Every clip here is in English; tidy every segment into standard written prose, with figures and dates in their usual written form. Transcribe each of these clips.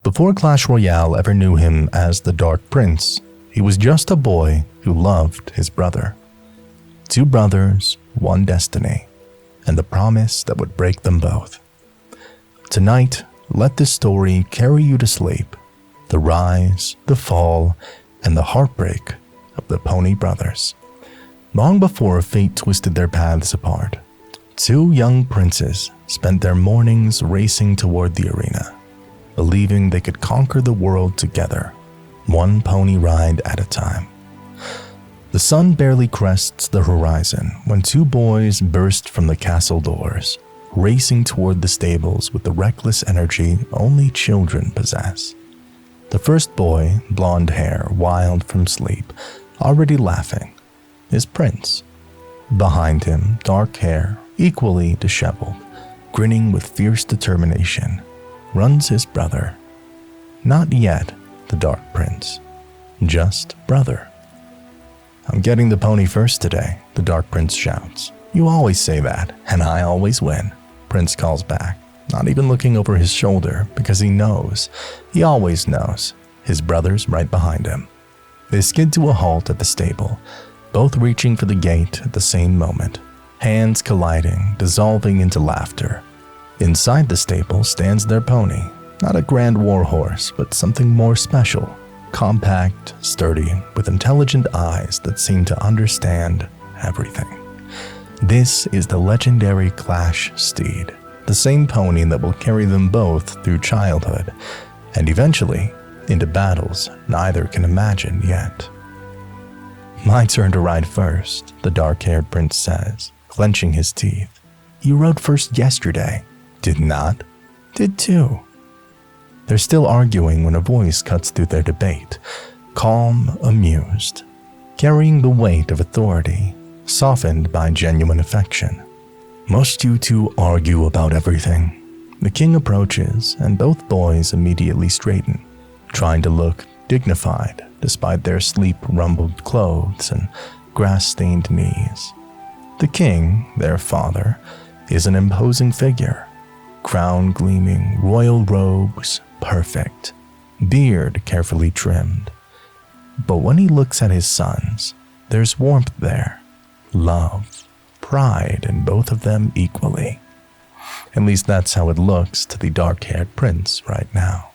Before Clash Royale ever knew him as the Dark Prince, he was just a boy who loved his brother. Two brothers, one destiny, and the promise that would break them both. Tonight, let this story carry you to sleep. The rise, the fall, and the heartbreak of the Pony Brothers. Long before fate twisted their paths apart, two young princes spent their mornings racing toward the arena, believing they could conquer the world together, one pony ride at a time. The sun barely crests the horizon when two boys burst from the castle doors, racing toward the stables with the reckless energy only children possess. The first boy, blonde hair wild from sleep, already laughing, is Prince. Behind him, dark hair, equally disheveled, grinning with fierce determination, runs his brother. Not yet the Dark Prince, just brother. "I'm getting the pony first today," the Dark Prince shouts. "You always say that, and I always win," Prince calls back, not even looking over his shoulder because he always knows, his brother's right behind him. They skid to a halt at the stable, both reaching for the gate at the same moment, hands colliding, dissolving into laughter. Inside the stable stands their pony, not a grand war horse, but something more special. Compact, sturdy, with intelligent eyes that seem to understand everything. This is the legendary Clash steed, the same pony that will carry them both through childhood, and eventually into battles neither can imagine yet. "My turn to ride first," the dark-haired prince says, clenching his teeth. "You rode first yesterday." "Did not." "Did too." They're still arguing when a voice cuts through their debate, calm, amused, carrying the weight of authority, softened by genuine affection. "Must you two argue about everything?" The king approaches, and both boys immediately straighten, trying to look dignified despite their sleep-rumbled clothes and grass-stained knees. The king, their father, is an imposing figure, crown gleaming, royal robes perfect, beard carefully trimmed. But when he looks at his sons, there's warmth there, love, pride in both of them equally. At least that's how it looks to the dark-haired prince right now.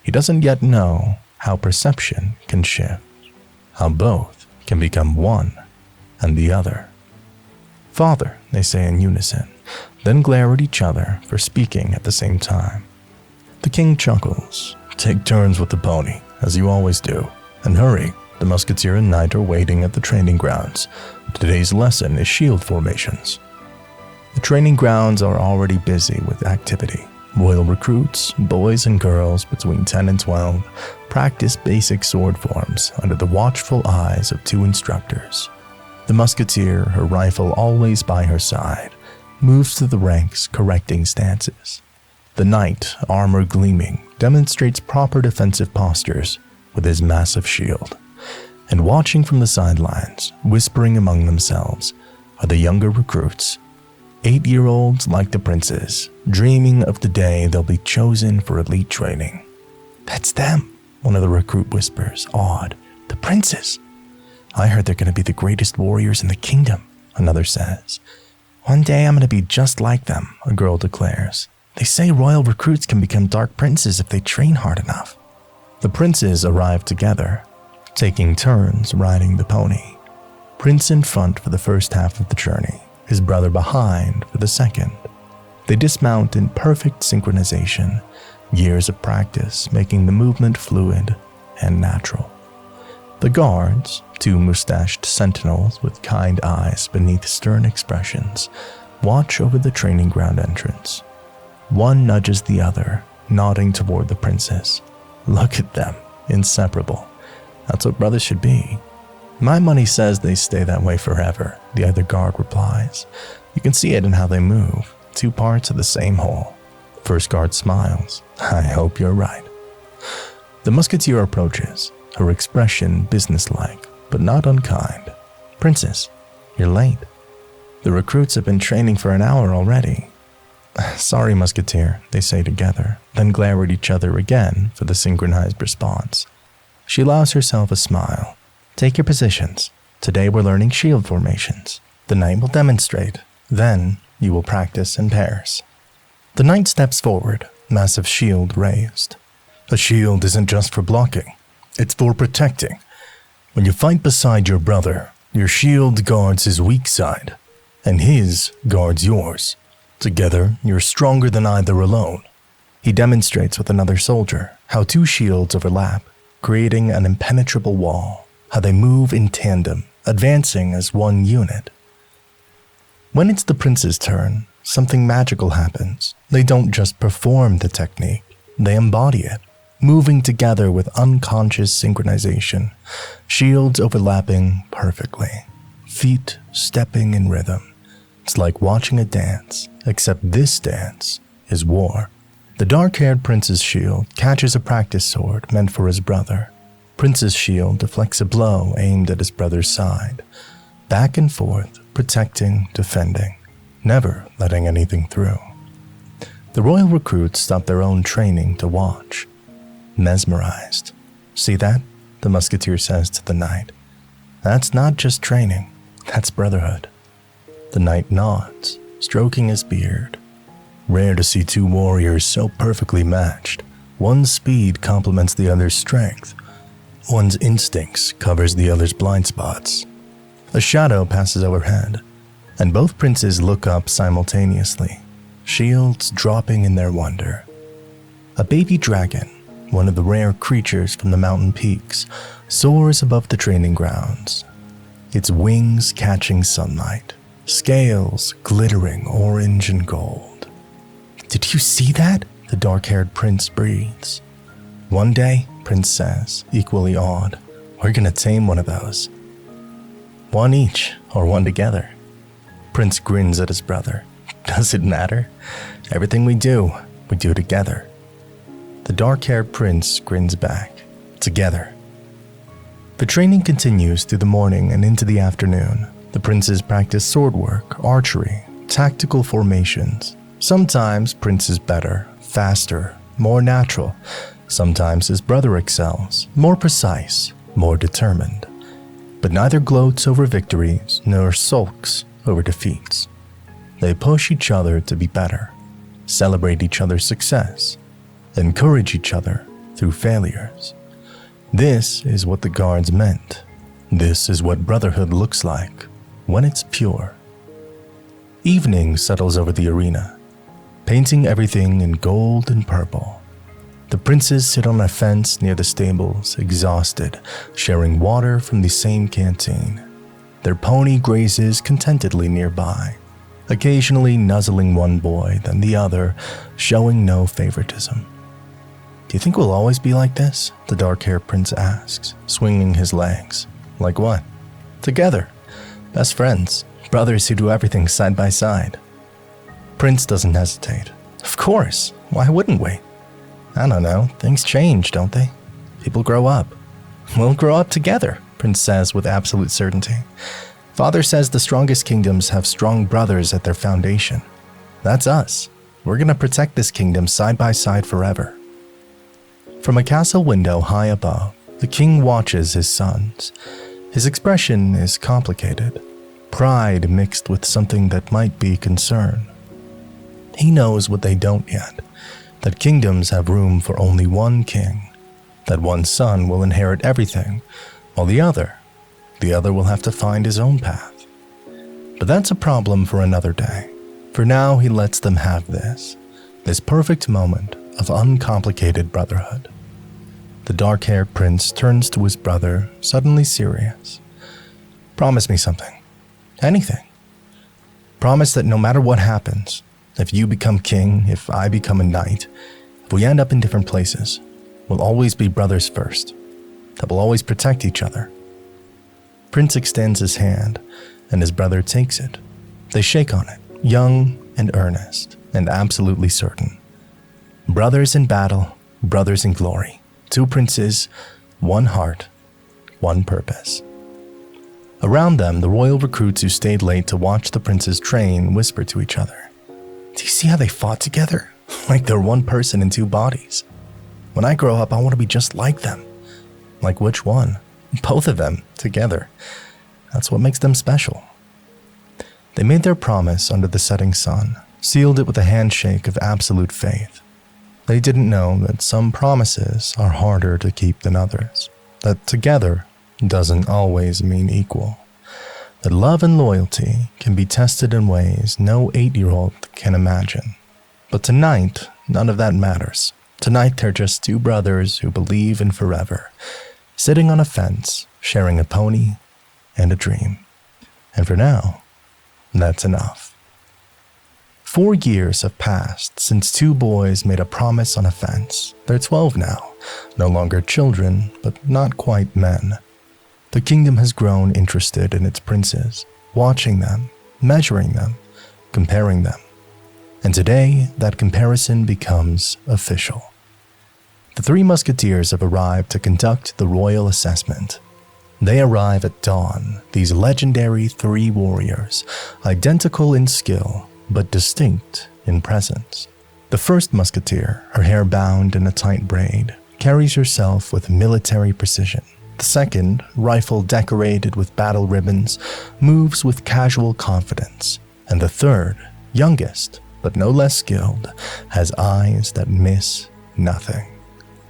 He doesn't yet know how perception can shift, how both can become one and the other. "Father," they say in unison, then glare at each other for speaking at the same time. The king chuckles. "Take turns with the pony, as you always do. And hurry, the musketeer and knight are waiting at the training grounds. Today's lesson is shield formations." The training grounds are already busy with activity. Royal recruits, boys and girls between 10 and 12, practice basic sword forms under the watchful eyes of two instructors. The musketeer, her rifle always by her side, moves through the ranks correcting stances. The knight, armor gleaming, demonstrates proper defensive postures with his massive shield. And watching from the sidelines, whispering among themselves, are the younger recruits, 8-year-olds like the princes, dreaming of the day they'll be chosen for elite training. "That's them," one of the recruit whispers, awed. "The princes." "I heard they're going to be the greatest warriors in the kingdom," another says. "One day I'm going to be just like them," a girl declares. "They say royal recruits can become dark princes if they train hard enough." The princes arrive together, taking turns riding the pony. Prince in front for the first half of the journey, his brother behind for the second. They dismount in perfect synchronization, years of practice making the movement fluid and natural. The guards, two mustached sentinels with kind eyes beneath stern expressions, watch over the training ground entrance. One nudges the other, nodding toward the princes. "Look at them, inseparable. That's what brothers should be." "My money says they stay that way forever," the other guard replies. "You can see it in how they move, two parts of the same whole." First guard smiles. "I hope you're right." The musketeer approaches, her expression businesslike, but not unkind. "Princess, you're late. The recruits have been training for an hour already." "Sorry, Musketeer," they say together, then glare at each other again for the synchronized response. She allows herself a smile. "Take your positions. Today we're learning shield formations. The knight will demonstrate. Then you will practice in pairs." The knight steps forward, massive shield raised. "A shield isn't just for blocking. It's for protecting. When you fight beside your brother, your shield guards his weak side, and his guards yours. Together, you're stronger than either alone." He demonstrates with another soldier how two shields overlap, creating an impenetrable wall, how they move in tandem, advancing as one unit. When it's the prince's turn, something magical happens. They don't just perform the technique, they embody it, moving together with unconscious synchronization, shields overlapping perfectly, feet stepping in rhythm. It's like watching a dance, except this dance is war. The dark-haired prince's shield catches a practice sword meant for his brother. Prince's shield deflects a blow aimed at his brother's side. Back and forth, protecting, defending, never letting anything through. The royal recruits stop their own training to watch, mesmerized. "See that?" the musketeer says to the knight. "That's not just training, that's brotherhood." The knight nods, stroking his beard. Rare to see two warriors so perfectly matched. One's speed complements the other's strength. One's instincts covers the other's blind spots. A shadow passes overhead, and both princes look up simultaneously, shields dropping in their wonder. A baby dragon, one of the rare creatures from the mountain peaks, soars above the training grounds, its wings catching sunlight, scales glittering orange and gold. "Did you see that?" the dark-haired prince breathes. "One day," Prince says, equally awed, "we're gonna tame one of those. One each, or one together." Prince grins at his brother. "Does it matter? Everything we do together." The dark-haired prince grins back. "Together." The training continues through the morning and into the afternoon. The princes practice swordwork, archery, tactical formations. Sometimes Prince is better, faster, more natural. Sometimes his brother excels, more precise, more determined. But neither gloats over victories nor sulks over defeats. They push each other to be better, celebrate each other's success, encourage each other through failures. This is what the guards meant. This is what brotherhood looks like when it's pure. Evening settles over the arena, painting everything in gold and purple. The princes sit on a fence near the stables, exhausted, sharing water from the same canteen. Their pony grazes contentedly nearby, occasionally nuzzling one boy, then the other, showing no favoritism. "Do you think we'll always be like this?" the dark-haired prince asks, swinging his legs. "Like what?" "Together. Best friends. Brothers who do everything side by side." Prince doesn't hesitate. "Of course. Why wouldn't we?" "I don't know. Things change, don't they? People grow up." "We'll grow up together," Prince says with absolute certainty. "Father says the strongest kingdoms have strong brothers at their foundation. That's us. We're gonna protect this kingdom side by side forever." From a castle window high above, the king watches his sons. His expression is complicated, pride mixed with something that might be concern. He knows what they don't yet, that kingdoms have room for only one king, that one son will inherit everything, while the other will have to find his own path. But that's a problem for another day. For now, he lets them have this perfect moment of uncomplicated brotherhood. The dark-haired prince turns to his brother, suddenly serious. "Promise me something. Anything. Promise that no matter what happens, if you become king, if I become a knight, if we end up in different places, we'll always be brothers first, that we'll always protect each other." Prince extends his hand, and his brother takes it. They shake on it, young and earnest, and absolutely certain. Brothers in battle, brothers in glory. Two princes, one heart, one purpose. Around them, the royal recruits who stayed late to watch the princes train whisper to each other. Do you see how they fought together? Like they're one person in two bodies. When I grow up, I want to be just like them. Like which one? Both of them together. That's what makes them special. They made their promise under the setting sun, sealed it with a handshake of absolute faith. They didn't know that some promises are harder to keep than others, that together doesn't always mean equal, that love and loyalty can be tested in ways no 8-year-old can imagine. But tonight, none of that matters. Tonight they're just two brothers who believe in forever, sitting on a fence, sharing a pony and a dream. And for now, that's enough. 4 years have passed since two boys made a promise on a fence. They're 12 now, no longer children, but not quite men. The kingdom has grown interested in its princes, watching them, measuring them, comparing them. And today, that comparison becomes official. The three musketeers have arrived to conduct the royal assessment. They arrive at dawn, these legendary three warriors, identical in skill, but distinct in presence. The first musketeer, her hair bound in a tight braid, carries herself with military precision. The second, rifle decorated with battle ribbons, moves with casual confidence. And the third, youngest, but no less skilled, has eyes that miss nothing.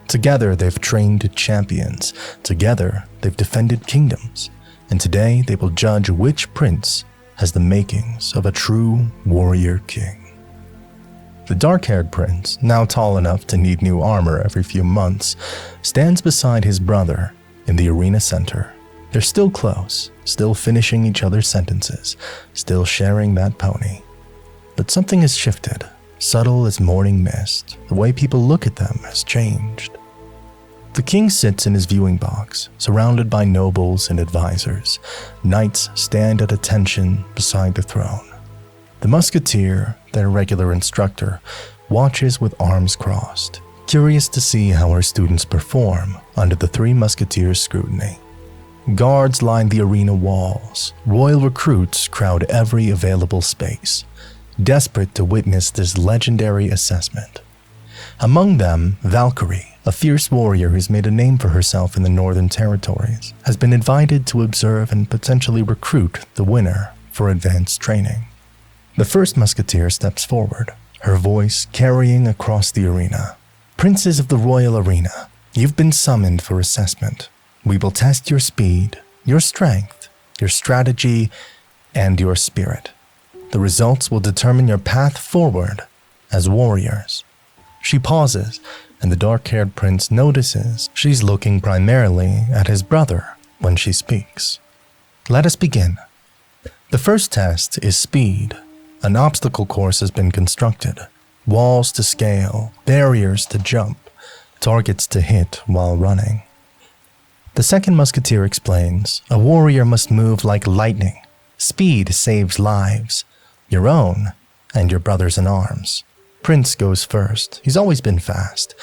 Together they've trained champions. Together they've defended kingdoms. And today they will judge which prince has the makings of a true warrior king. The dark-haired prince, now tall enough to need new armor every few months, stands beside his brother in the arena center. They're still close, still finishing each other's sentences, still sharing that pony. But something has shifted, subtle as morning mist. The way people look at them has changed. The king sits in his viewing box, surrounded by nobles and advisors. Knights stand at attention beside the throne. The musketeer, their regular instructor, watches with arms crossed, curious to see how her students perform under the three musketeers' scrutiny. Guards line the arena walls. Royal recruits crowd every available space, desperate to witness this legendary assessment. Among them, Valkyrie, a fierce warrior who's made a name for herself in the Northern Territories, has been invited to observe and potentially recruit the winner for advanced training. The first musketeer steps forward, her voice carrying across the arena. Princes of the Royal Arena, you've been summoned for assessment. We will test your speed, your strength, your strategy, and your spirit. The results will determine your path forward as warriors. She pauses, and the dark-haired prince notices she's looking primarily at his brother when she speaks. Let us begin. The first test is speed. An obstacle course has been constructed. Walls to scale, barriers to jump, targets to hit while running. The second musketeer explains, a warrior must move like lightning. Speed saves lives, your own and your brother's in arms. Prince goes first. He's always been fast.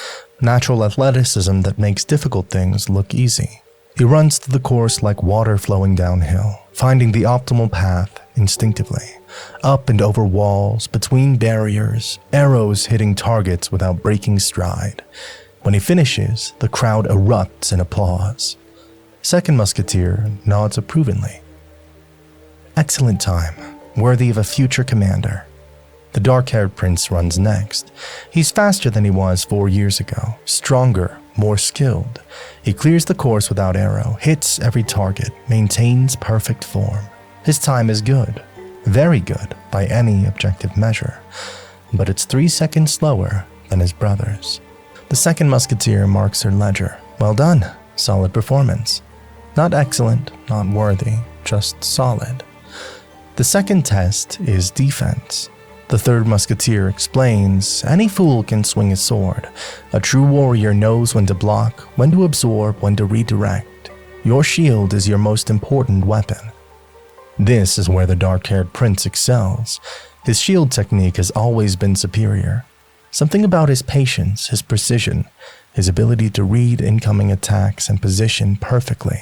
Natural athleticism that makes difficult things look easy. He runs through the course like water flowing downhill, finding the optimal path instinctively. Up and over walls, between barriers, arrows hitting targets without breaking stride. When he finishes, the crowd erupts in applause. Second musketeer nods approvingly. Excellent time, worthy of a future commander. The dark-haired prince runs next. He's faster than he was 4 years ago, stronger, more skilled. He clears the course without arrow, hits every target, maintains perfect form. His time is good, very good by any objective measure, but it's 3 seconds slower than his brother's. The second musketeer marks her ledger. Well done, solid performance. Not excellent, not worthy, just solid. The second test is defense. The third musketeer explains, any fool can swing a sword. A true warrior knows when to block, when to absorb, when to redirect. Your shield is your most important weapon. This is where the dark-haired prince excels. His shield technique has always been superior. Something about his patience, his precision, his ability to read incoming attacks and position perfectly.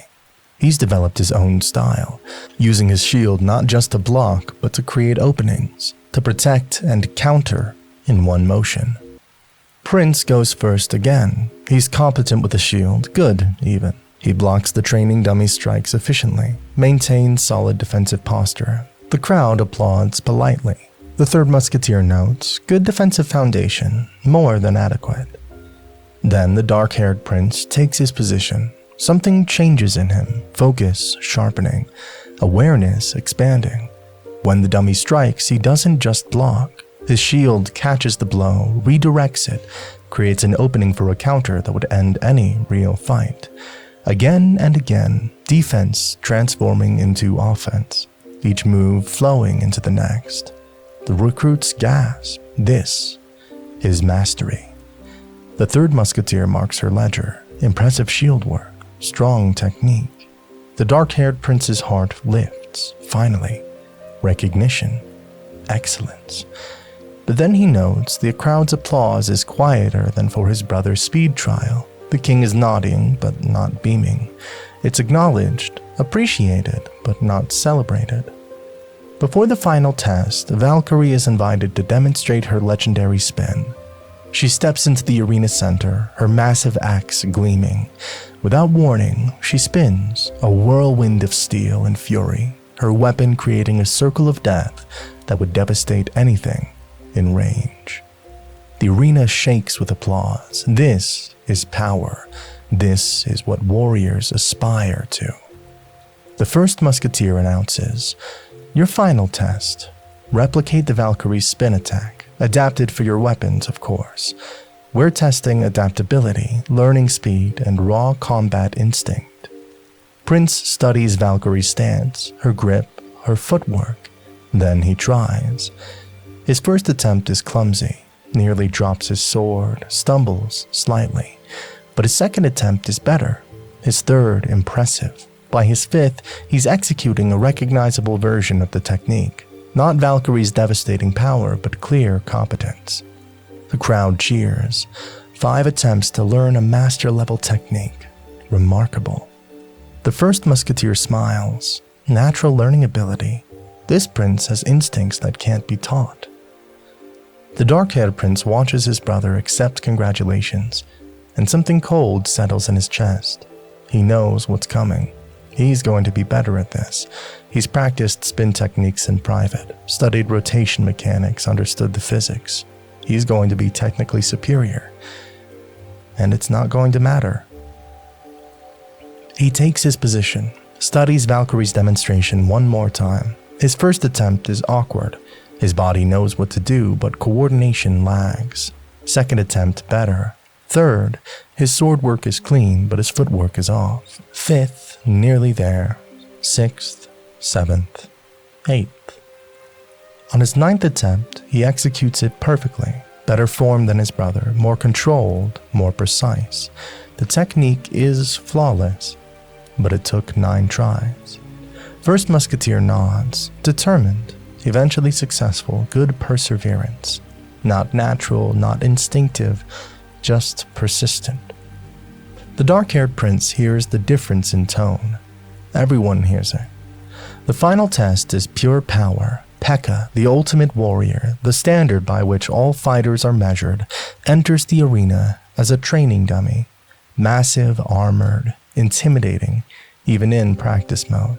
He's developed his own style, using his shield not just to block, but to create openings, to protect and counter in one motion. Prince goes first again. He's competent with a shield, good even. He blocks the training dummy's strikes efficiently, maintains solid defensive posture. The crowd applauds politely. The third musketeer notes, good defensive foundation, more than adequate. Then the dark-haired prince takes his position. Something changes in him, focus sharpening, awareness expanding. When the dummy strikes, he doesn't just block. His shield catches the blow, redirects it, creates an opening for a counter that would end any real fight. Again and again, defense transforming into offense, each move flowing into the next. The recruits gasp. This is mastery. The third musketeer marks her ledger. Impressive shield work, strong technique. The dark-haired prince's heart lifts. Finally, recognition, excellence. But then he notes the crowd's applause is quieter than for his brother's speed trial. The king is nodding, but not beaming. It's acknowledged, appreciated, but not celebrated. Before the final test, Valkyrie is invited to demonstrate her legendary spin. She steps into the arena center, her massive axe gleaming. Without warning, she spins, a whirlwind of steel and fury, her weapon creating a circle of death that would devastate anything in range. The arena shakes with applause. This is power. This is what warriors aspire to. The first musketeer announces, your final test. Replicate the Valkyrie's spin attack, adapted for your weapons, of course. We're testing adaptability, learning speed, and raw combat instinct. Prince studies Valkyrie's stance, her grip, her footwork. Then he tries. His first attempt is clumsy, nearly drops his sword, stumbles slightly. But his second attempt is better, his third impressive. By his fifth, he's executing a recognizable version of the technique. Not Valkyrie's devastating power, but clear competence. The crowd cheers. 5 attempts to learn a master-level technique. Remarkable. The first musketeer smiles. Natural learning ability. This prince has instincts that can't be taught. The dark-haired prince watches his brother accept congratulations, and something cold settles in his chest. He knows what's coming. He's going to be better at this. He's practiced spin techniques in private, studied rotation mechanics, understood the physics. He's going to be technically superior. And it's not going to matter. He takes his position, studies Valkyrie's demonstration one more time. His first attempt is awkward. His body knows what to do, but coordination lags. Second attempt, better. Third, his sword work is clean, but his footwork is off. Fifth, nearly there. Sixth, seventh, eighth. On his ninth attempt, he executes it perfectly. Better form than his brother, more controlled, more precise. The technique is flawless, but it took 9 tries. First musketeer nods, determined, eventually successful, good perseverance. Not natural, not instinctive, just persistent. The dark-haired prince hears the difference in tone. Everyone hears it. The final test is pure power. Pekka, the ultimate warrior, the standard by which all fighters are measured, enters the arena as a training dummy. Massive, armored, intimidating, even in practice mode.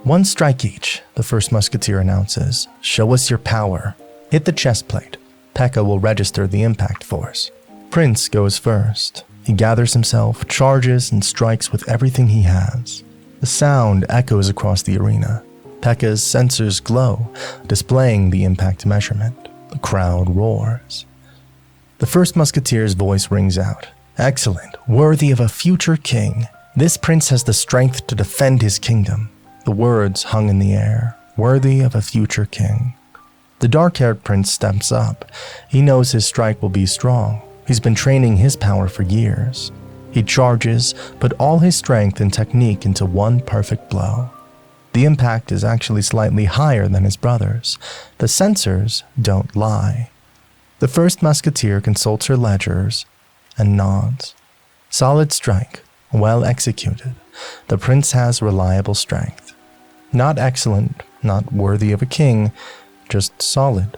1 strike each, the first musketeer announces. Show us your power. Hit the chest plate. Pekka will register the impact force. Prince goes first. He gathers himself, charges, and strikes with everything he has. The sound echoes across the arena. Pekka's sensors glow, displaying the impact measurement. The crowd roars. The first musketeer's voice rings out. Excellent, worthy of a future king. This prince has the strength to defend his kingdom. The words hung in the air, worthy of a future king. The dark-haired prince steps up. He knows his strike will be strong. He's been training his power for years. He charges, put all his strength and technique into one perfect blow. The impact is actually slightly higher than his brother's. The sensors don't lie. The first musketeer consults her ledgers and nods. Solid strike, well executed. The prince has reliable strength. Not excellent, not worthy of a king, just solid,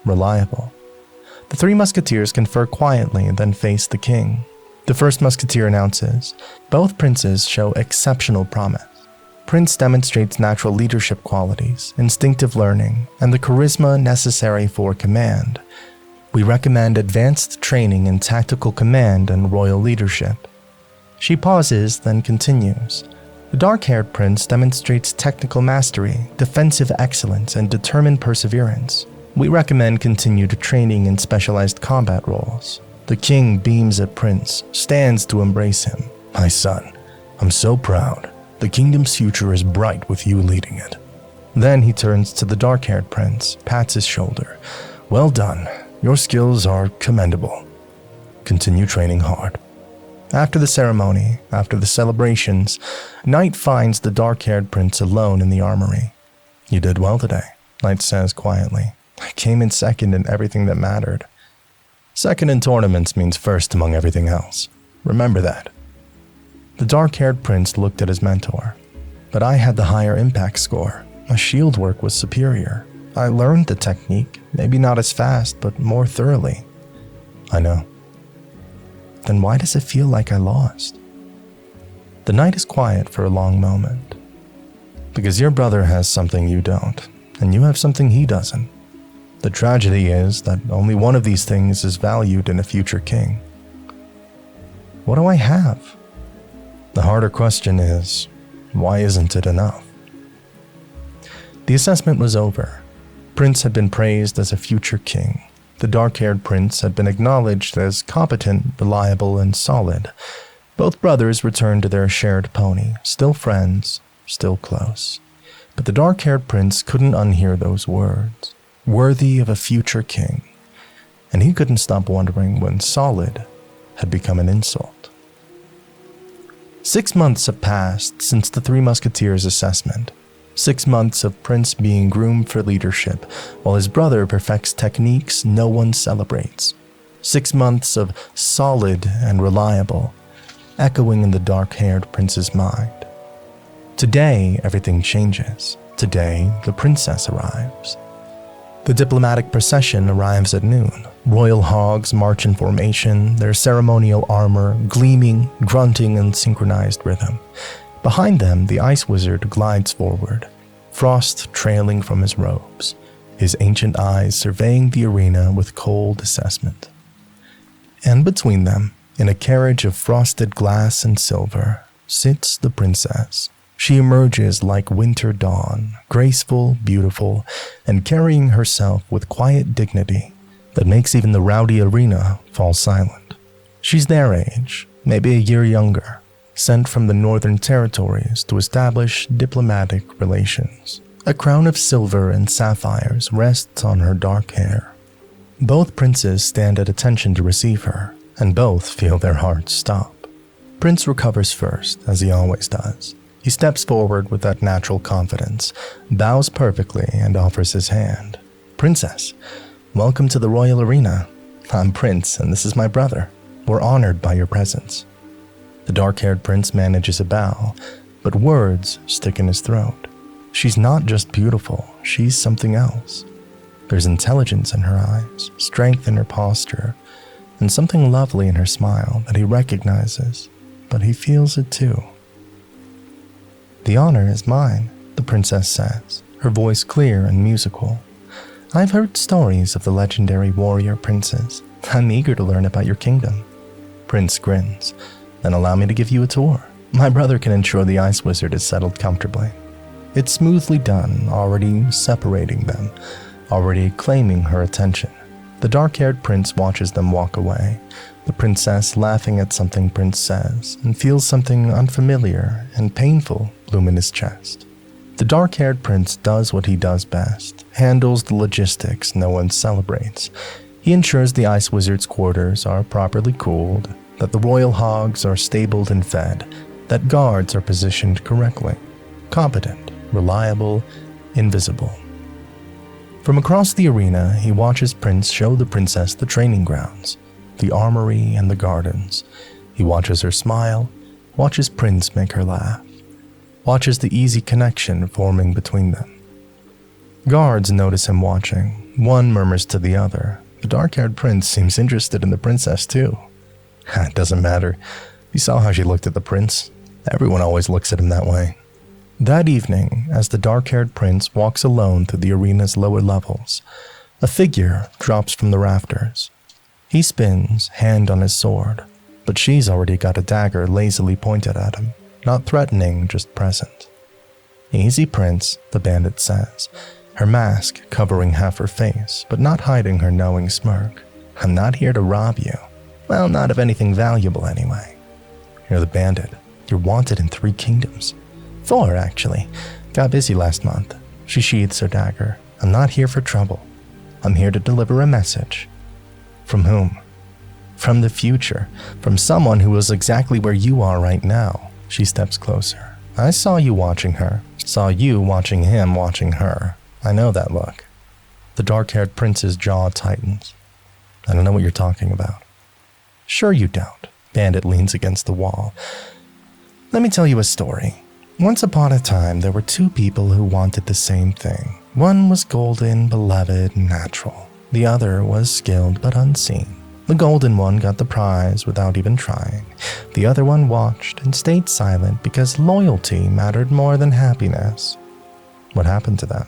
reliable. The three musketeers confer quietly and then face the king. The first musketeer announces, "Both princes show exceptional promise. Prince demonstrates natural leadership qualities, instinctive learning, and the charisma necessary for command. We recommend advanced training in tactical command and royal leadership." She pauses, then continues. "The dark-haired prince demonstrates technical mastery, defensive excellence, and determined perseverance. We recommend continued training in specialized combat roles." The king beams at Prince, stands to embrace him. "My son, I'm so proud. The kingdom's future is bright with you leading it." Then he turns to the dark-haired prince, pats his shoulder. "Well done. Your skills are commendable. Continue training hard." After the ceremony, after the celebrations, Knight finds the dark-haired prince alone in the armory. "You did well today," Knight says quietly. "I came in second in everything that mattered." Second in tournaments means first among everything else. Remember that. The dark-haired prince looked at his mentor. "But I had the higher impact score. My shield work was superior. I learned the technique, maybe not as fast, but more thoroughly." "I know." "Then why does it feel like I lost?" The knight is quiet for a long moment. "Because your brother has something you don't, and you have something he doesn't. The tragedy is that only one of these things is valued in a future king." "What do I have?" The harder question is, why isn't it enough? The assessment was over. Prince had been praised as a future king. The dark-haired prince had been acknowledged as competent, reliable, and solid. Both brothers returned to their shared pony, still friends, still close. But the dark-haired prince couldn't unhear those words. Worthy of a future king. And he couldn't stop wondering when solid had become an insult. 6 months have passed since the Three Musketeers' assessment. 6 months of Prince being groomed for leadership, while his brother perfects techniques no one celebrates. 6 months of solid and reliable, echoing in the dark-haired prince's mind. Today, everything changes. Today, the princess arrives. The diplomatic procession arrives at noon. Royal hogs march in formation, their ceremonial armor gleaming, grunting in synchronized rhythm. Behind them, the ice wizard glides forward, frost trailing from his robes, his ancient eyes surveying the arena with cold assessment. And between them, in a carriage of frosted glass and silver, sits the princess. She emerges like winter dawn, graceful, beautiful, and carrying herself with quiet dignity that makes even the rowdy arena fall silent. She's their age, maybe a year younger, sent from the northern territories to establish diplomatic relations. A crown of silver and sapphires rests on her dark hair. Both princes stand at attention to receive her, and both feel their hearts stop. Prince recovers first, as he always does. He steps forward with that natural confidence, bows perfectly, and offers his hand. "Princess, welcome to the royal arena. I'm Prince, and this is my brother. We're honored by your presence." The dark-haired prince manages a bow, but words stick in his throat. She's not just beautiful, she's something else. There's intelligence in her eyes, strength in her posture, and something lovely in her smile that he recognizes, but he feels it too. "The honor is mine," the princess says, her voice clear and musical. "I've heard stories of the legendary warrior princes. I'm eager to learn about your kingdom." Prince grins. "Then allow me to give you a tour. My brother can ensure the ice wizard is settled comfortably." It's smoothly done, already separating them, already claiming her attention. The dark-haired prince watches them walk away, the princess laughing at something Prince says, and feels something unfamiliar and painful bloom in his chest. The dark-haired prince does what he does best, handles the logistics no one celebrates. He ensures the ice wizard's quarters are properly cooled, that the royal hogs are stabled and fed, that guards are positioned correctly. Competent, reliable, invisible. From across the arena, he watches Prince show the princess the training grounds, the armory and the gardens. He watches her smile, watches Prince make her laugh, watches the easy connection forming between them. Guards notice him watching. One murmurs to the other, "The dark-haired prince seems interested in the princess too." It doesn't matter. You saw how she looked at the prince. Everyone always looks at him that way. That evening, as the dark-haired prince walks alone through the arena's lower levels, a figure drops from the rafters. He spins, hand on his sword, but she's already got a dagger lazily pointed at him, not threatening, just present. "Easy, prince," the bandit says, her mask covering half her face, but not hiding her knowing smirk. "I'm not here to rob you. Well, not of anything valuable anyway. You're the bandit. You're wanted in 3 kingdoms. 4, actually. Got busy last month." She sheathes her dagger. "I'm not here for trouble. I'm here to deliver a message." "From whom?" "From the future. From someone who is exactly where you are right now." She steps closer. "I saw you watching her. Saw you watching him watching her. I know that look." The dark-haired prince's jaw tightens. "I don't know what you're talking about." "Sure you don't." Bandit leans against the wall. "Let me tell you a story. Once upon a time, there were 2 people who wanted the same thing. One was golden, beloved, natural. The other was skilled but unseen. The golden one got the prize without even trying. The other one watched and stayed silent because loyalty mattered more than happiness." "What happened to them?"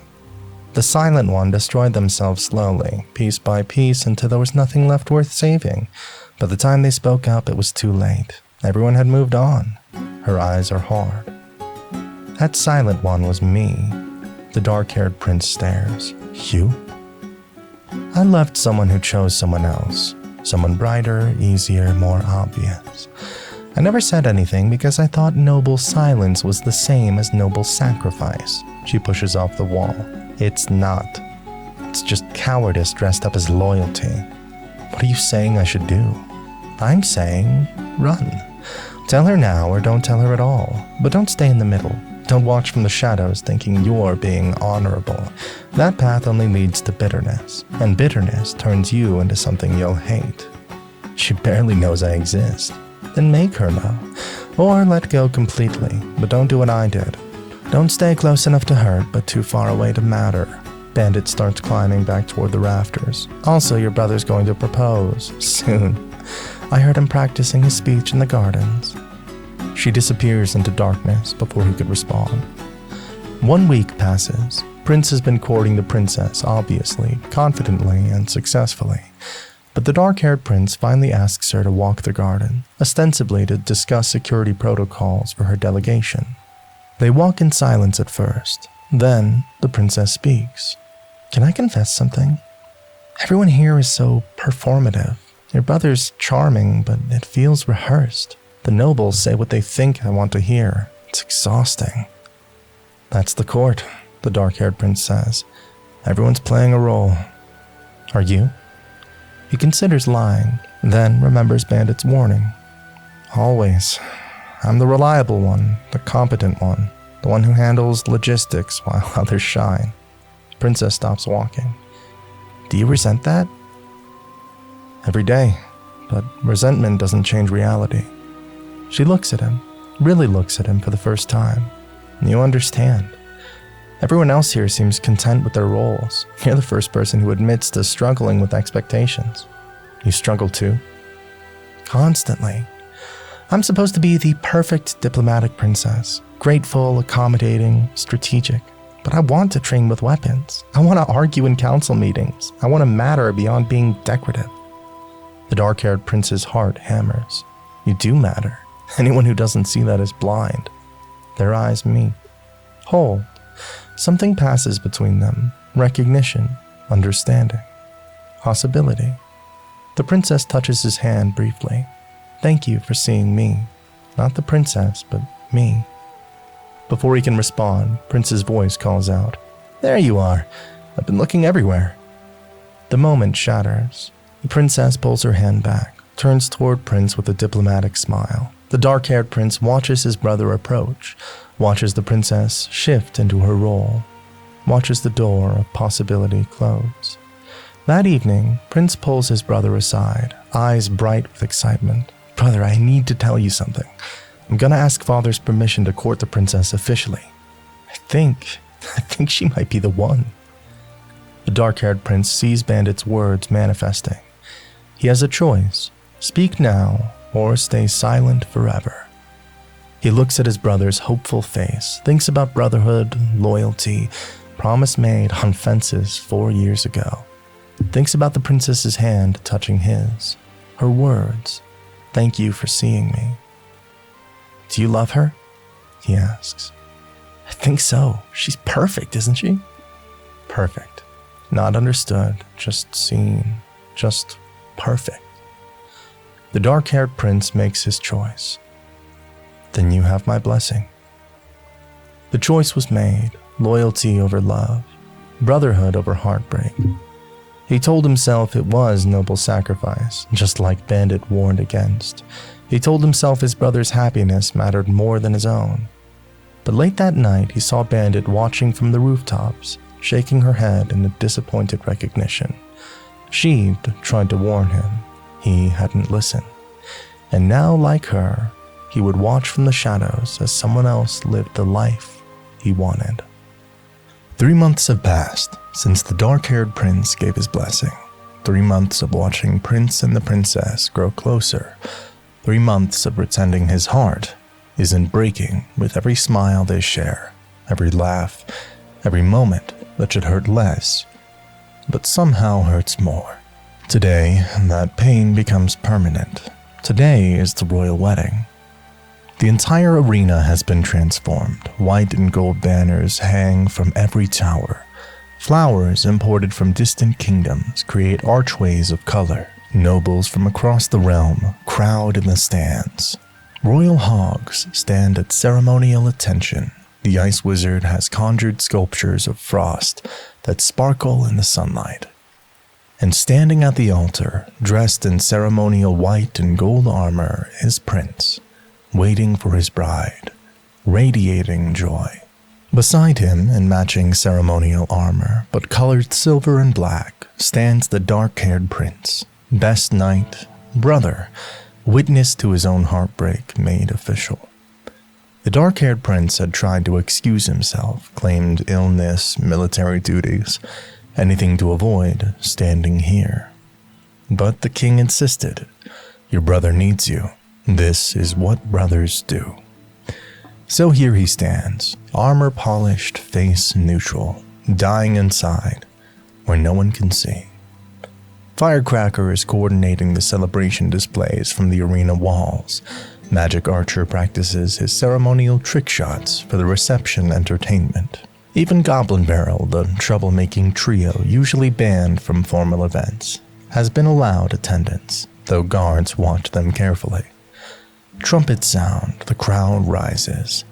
"The silent one destroyed themselves slowly, piece by piece, until there was nothing left worth saving. By the time they spoke up, it was too late. Everyone had moved on." Her eyes are hard. "That silent one was me." The dark-haired prince stares. "You?" "I loved someone who chose someone else. Someone brighter, easier, more obvious. I never said anything because I thought noble silence was the same as noble sacrifice." She pushes off the wall. "It's not. It's just cowardice dressed up as loyalty." "What are you saying I should do?" "I'm saying, run. Tell her now or don't tell her at all. But don't stay in the middle. Don't watch from the shadows thinking you're being honorable. That path only leads to bitterness, and bitterness turns you into something you'll hate." "She barely knows I exist." "Then make her know. Or let go completely, but don't do what I did. Don't stay close enough to hurt, but too far away to matter." Bandit starts climbing back toward the rafters. "Also, your brother's going to propose. Soon. I heard him practicing his speech in the gardens." She disappears into darkness before he could respond. 1 week passes. Prince has been courting the princess, obviously, confidently, and successfully. But the dark-haired prince finally asks her to walk the garden, ostensibly to discuss security protocols for her delegation. They walk in silence at first. Then, the princess speaks. "Can I confess something? Everyone here is so performative. Your brother's charming, but it feels rehearsed. The nobles say what they think I want to hear. It's exhausting." "That's the court," the dark-haired prince says. "Everyone's playing a role." "Are you?" He considers lying, then remembers Bandit's warning. "Always. I'm the reliable one, the competent one, the one who handles logistics while others shine." The princess stops walking. "Do you resent that?" "Every day, but resentment doesn't change reality." She looks at him, really looks at him for the first time. "You understand. Everyone else here seems content with their roles. You're the first person who admits to struggling with expectations. You struggle too?" "Constantly. I'm supposed to be the perfect diplomatic princess, grateful, accommodating, strategic. But I want to train with weapons. I want to argue in council meetings. I want to matter beyond being decorative." The dark-haired prince's heart hammers. "You do matter. Anyone who doesn't see that is blind." Their eyes meet. Hold. Something passes between them. Recognition. Understanding. Possibility. The princess touches his hand briefly. "Thank you for seeing me. Not the princess, but me." Before he can respond, Prince's voice calls out, "There you are. I've been looking everywhere." The moment shatters. The princess pulls her hand back, turns toward Prince with a diplomatic smile. The dark-haired prince watches his brother approach, watches the princess shift into her role, watches the door of possibility close. That evening, Prince pulls his brother aside, eyes bright with excitement. "Brother, I need to tell you something. I'm gonna ask Father's permission to court the princess officially. I think she might be the one." The dark-haired prince sees Bandit's words manifesting. He has a choice: speak now or stay silent forever. He looks at his brother's hopeful face, thinks about brotherhood, loyalty, promise made on fences 4 years ago. Thinks about the princess's hand touching his, her words, "Thank you for seeing me." "Do you love her?" he asks. "I think so. She's perfect, isn't she?" Perfect. Not understood, just seen, just perfect. The dark-haired prince makes his choice. "Then you have my blessing." The choice was made: loyalty over love, brotherhood over heartbreak. He told himself it was noble sacrifice, just like Bandit warned against. He told himself his brother's happiness mattered more than his own. But late that night, he saw Bandit watching from the rooftops, shaking her head in a disappointed recognition. She'd tried to warn him. He hadn't listened. And now, like her, he would watch from the shadows as someone else lived the life he wanted. 3 months have passed since the dark-haired prince gave his blessing. 3 months of watching Prince and the princess grow closer. 3 months of pretending his heart isn't breaking with every smile they share, every laugh, every moment that should hurt less, but somehow hurts more. Today, that pain becomes permanent. Today is the royal wedding. The entire arena has been transformed. White and gold banners hang from every tower. Flowers imported from distant kingdoms create archways of color. Nobles from across the realm crowd in the stands. Royal hogs stand at ceremonial attention. The ice wizard has conjured sculptures of frost that sparkle in the sunlight. And standing at the altar, dressed in ceremonial white and gold armor, is Prince, waiting for his bride, radiating joy. Beside him, in matching ceremonial armor, but colored silver and black, stands the dark-haired prince, best knight, brother, witness to his own heartbreak made official. The dark-haired prince had tried to excuse himself, claimed illness, military duties, anything to avoid standing here. But the king insisted, "Your brother needs you. This is what brothers do." So here he stands, armor polished, face neutral, dying inside, where no one can see. Firecracker is coordinating the celebration displays from the arena walls. Magic Archer practices his ceremonial trick shots for the reception entertainment. Even Goblin Barrel, the troublemaking trio usually banned from formal events, has been allowed attendance, though guards watch them carefully. Trumpets sound, the crowd rises,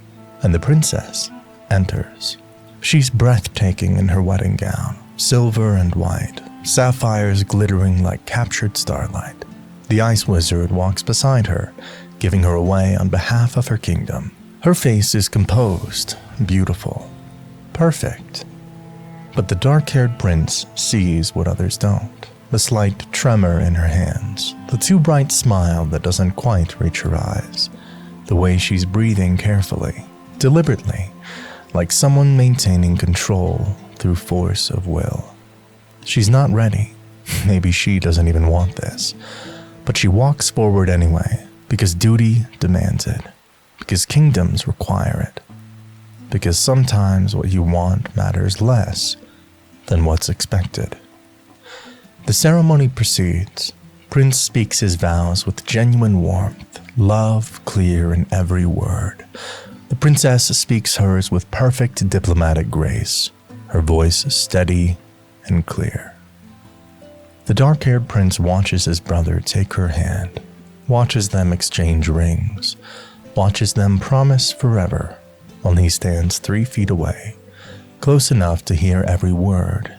and the princess enters. She's breathtaking in her wedding gown, silver and white, sapphires glittering like captured starlight. The ice wizard walks beside her, giving her away on behalf of her kingdom. Her face is composed, beautiful, perfect. But the dark-haired prince sees what others don't. The slight tremor in her hands, the too bright smile that doesn't quite reach her eyes, the way she's breathing carefully, deliberately, like someone maintaining control through force of will. She's not ready. Maybe she doesn't even want this. But she walks forward anyway, because duty demands it, because kingdoms require it, because sometimes what you want matters less than what's expected. The ceremony proceeds. Prince speaks his vows with genuine warmth, love clear in every word. The princess speaks hers with perfect diplomatic grace, her voice steady and clear. The dark-haired prince watches his brother take her hand, watches them exchange rings, watches them promise forever, while he stands 3 feet away, close enough to hear every word,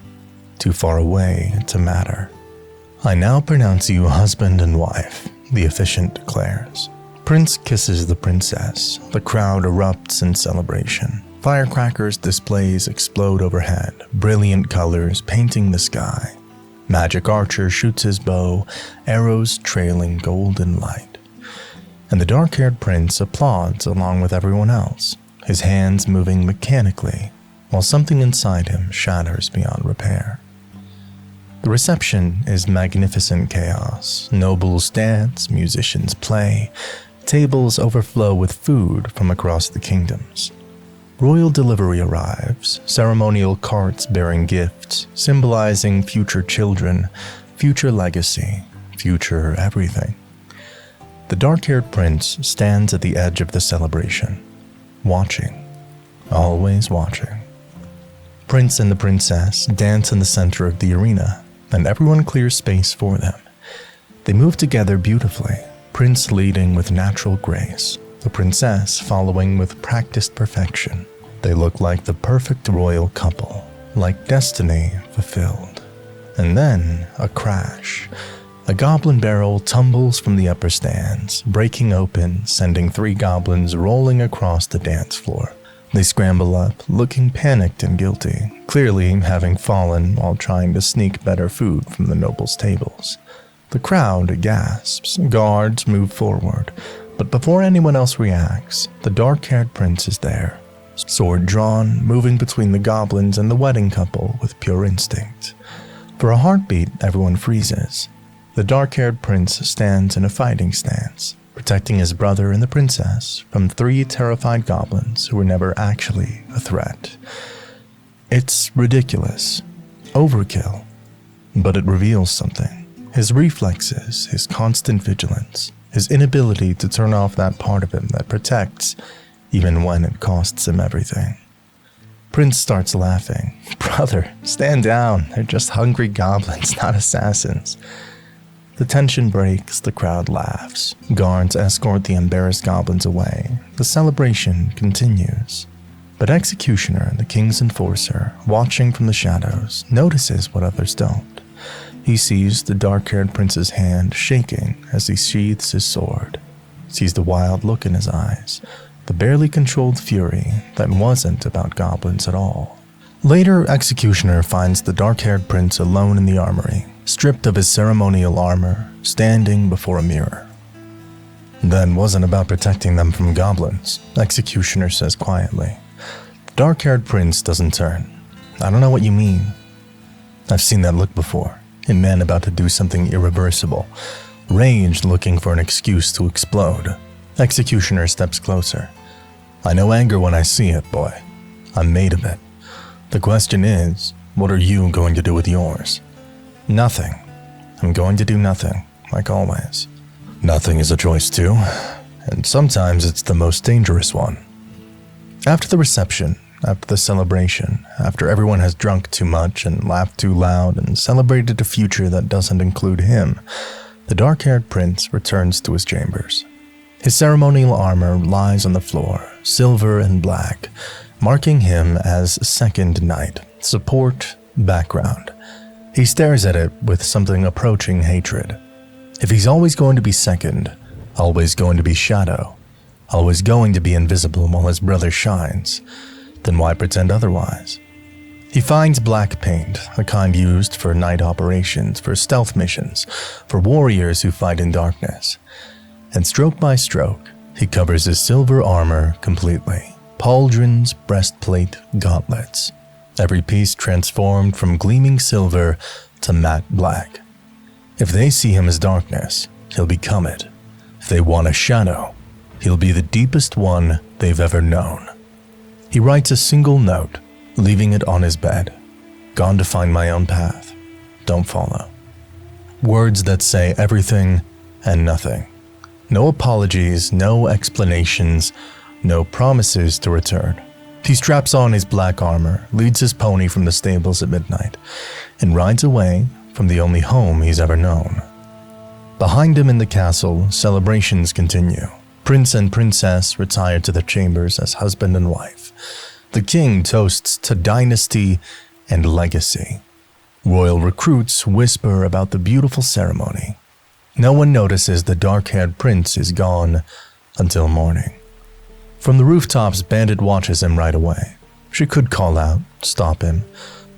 too far away to matter. "I now pronounce you husband and wife," the officiant declares. Prince kisses the princess. The crowd erupts in celebration. Firecrackers displays explode overhead, brilliant colors painting the sky. Magic Archer shoots his bow, arrows trailing golden light. And the dark-haired prince applauds along with everyone else, his hands moving mechanically, while something inside him shatters beyond repair. The reception is magnificent chaos. Nobles dance, musicians play, tables overflow with food from across the kingdoms. Royal delivery arrives, ceremonial carts bearing gifts, symbolizing future children, future legacy, future everything. The dark-haired prince stands at the edge of the celebration, watching, always watching. Prince and the princess dance in the center of the arena, and everyone clears space for them. They move together beautifully, Prince leading with natural grace, the princess following with practiced perfection. They look like the perfect royal couple, like destiny fulfilled. And then, a crash. A goblin barrel tumbles from the upper stands, breaking open, sending 3 goblins rolling across the dance floor. They scramble up, looking panicked and guilty, clearly having fallen while trying to sneak better food from the nobles' tables. The crowd gasps, guards move forward, but before anyone else reacts, the dark-haired prince is there, sword drawn, moving between the goblins and the wedding couple with pure instinct. For a heartbeat, everyone freezes. The dark-haired prince stands in a fighting stance, protecting his brother and the princess from 3 terrified goblins who were never actually a threat. It's ridiculous, overkill, but it reveals something. His reflexes, his constant vigilance, his inability to turn off that part of him that protects, even when it costs him everything. Prince starts laughing. "Brother, stand down. They're just hungry goblins, not assassins." The tension breaks, the crowd laughs. Guards escort the embarrassed goblins away. The celebration continues. But Executioner, the king's enforcer, watching from the shadows, notices what others don't. He sees the dark-haired prince's hand shaking as he sheathes his sword, sees the wild look in his eyes, the barely controlled fury that wasn't about goblins at all. Later, Executioner finds the dark-haired prince alone in the armory, stripped of his ceremonial armor, standing before a mirror. "That wasn't about protecting them from goblins," Executioner says quietly. The dark-haired prince doesn't turn. "I don't know what you mean." "I've seen that look before. A man about to do something irreversible. Rage looking for an excuse to explode." Executioner steps closer. "I know anger when I see it, boy. I'm made of it. The question is, what are you going to do with yours?" "Nothing. I'm going to do nothing, like always." "Nothing is a choice too, and sometimes it's the most dangerous one." After the reception, after the celebration, after everyone has drunk too much and laughed too loud and celebrated a future that doesn't include him, the dark-haired prince returns to his chambers. His ceremonial armor lies on the floor, silver and black, marking him as second knight, support, background. He stares at it with something approaching hatred. If he's always going to be second, always going to be shadow, always going to be invisible while his brother shines, then why pretend otherwise? He finds black paint, a kind used for night operations, for stealth missions, for warriors who fight in darkness. And stroke by stroke, he covers his silver armor completely. Pauldrons, breastplate, gauntlets. Every piece transformed from gleaming silver to matte black. If they see him as darkness, he'll become it. If they want a shadow, he'll be the deepest one they've ever known. He writes a single note, leaving it on his bed. "Gone to find my own path. Don't follow." Words that say everything and nothing. No apologies, no explanations, no promises to return. He straps on his black armor, leads his pony from the stables at midnight, and rides away from the only home he's ever known. Behind him in the castle, celebrations continue. Prince and princess retire to their chambers as husband and wife. The king toasts to dynasty and legacy. Royal recruits whisper about the beautiful ceremony. No one notices the dark-haired prince is gone until morning. From the rooftops, Bandit watches him right away. She could call out, stop him,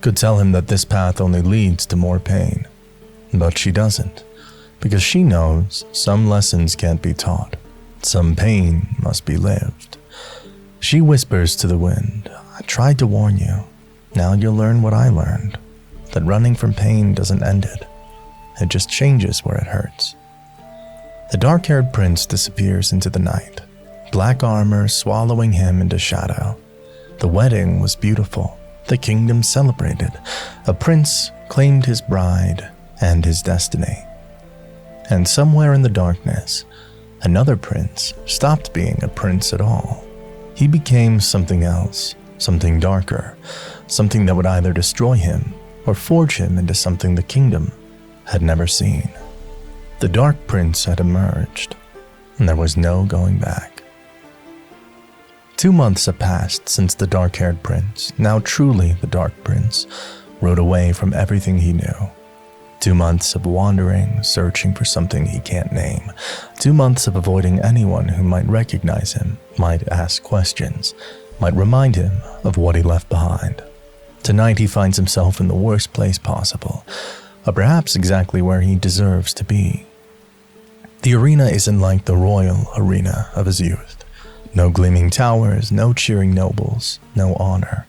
could tell him that this path only leads to more pain. But she doesn't, because she knows some lessons can't be taught. Some pain must be lived. She whispers to the wind, "I tried to warn you. Now you'll learn what I learned. that running from pain doesn't end it. It just changes where it hurts. The dark-haired prince disappears into the night, black armor swallowing him into shadow. The wedding was beautiful. The kingdom celebrated. A prince claimed his bride and his destiny. And somewhere in the darkness, another prince stopped being a prince at all. He became something else, something darker, something that would either destroy him or forge him into something the kingdom had never seen. The Dark Prince had emerged, and there was no going back. 2 months had passed since the dark-haired prince, now truly the Dark Prince, rode away from everything he knew. 2 months of wandering, searching for something he can't name. 2 months of avoiding anyone who might recognize him, might ask questions, might remind him of what he left behind. Tonight he finds himself in the worst place possible, or perhaps exactly where he deserves to be. The arena isn't like the royal arena of his youth. No gleaming towers, no cheering nobles, no honor.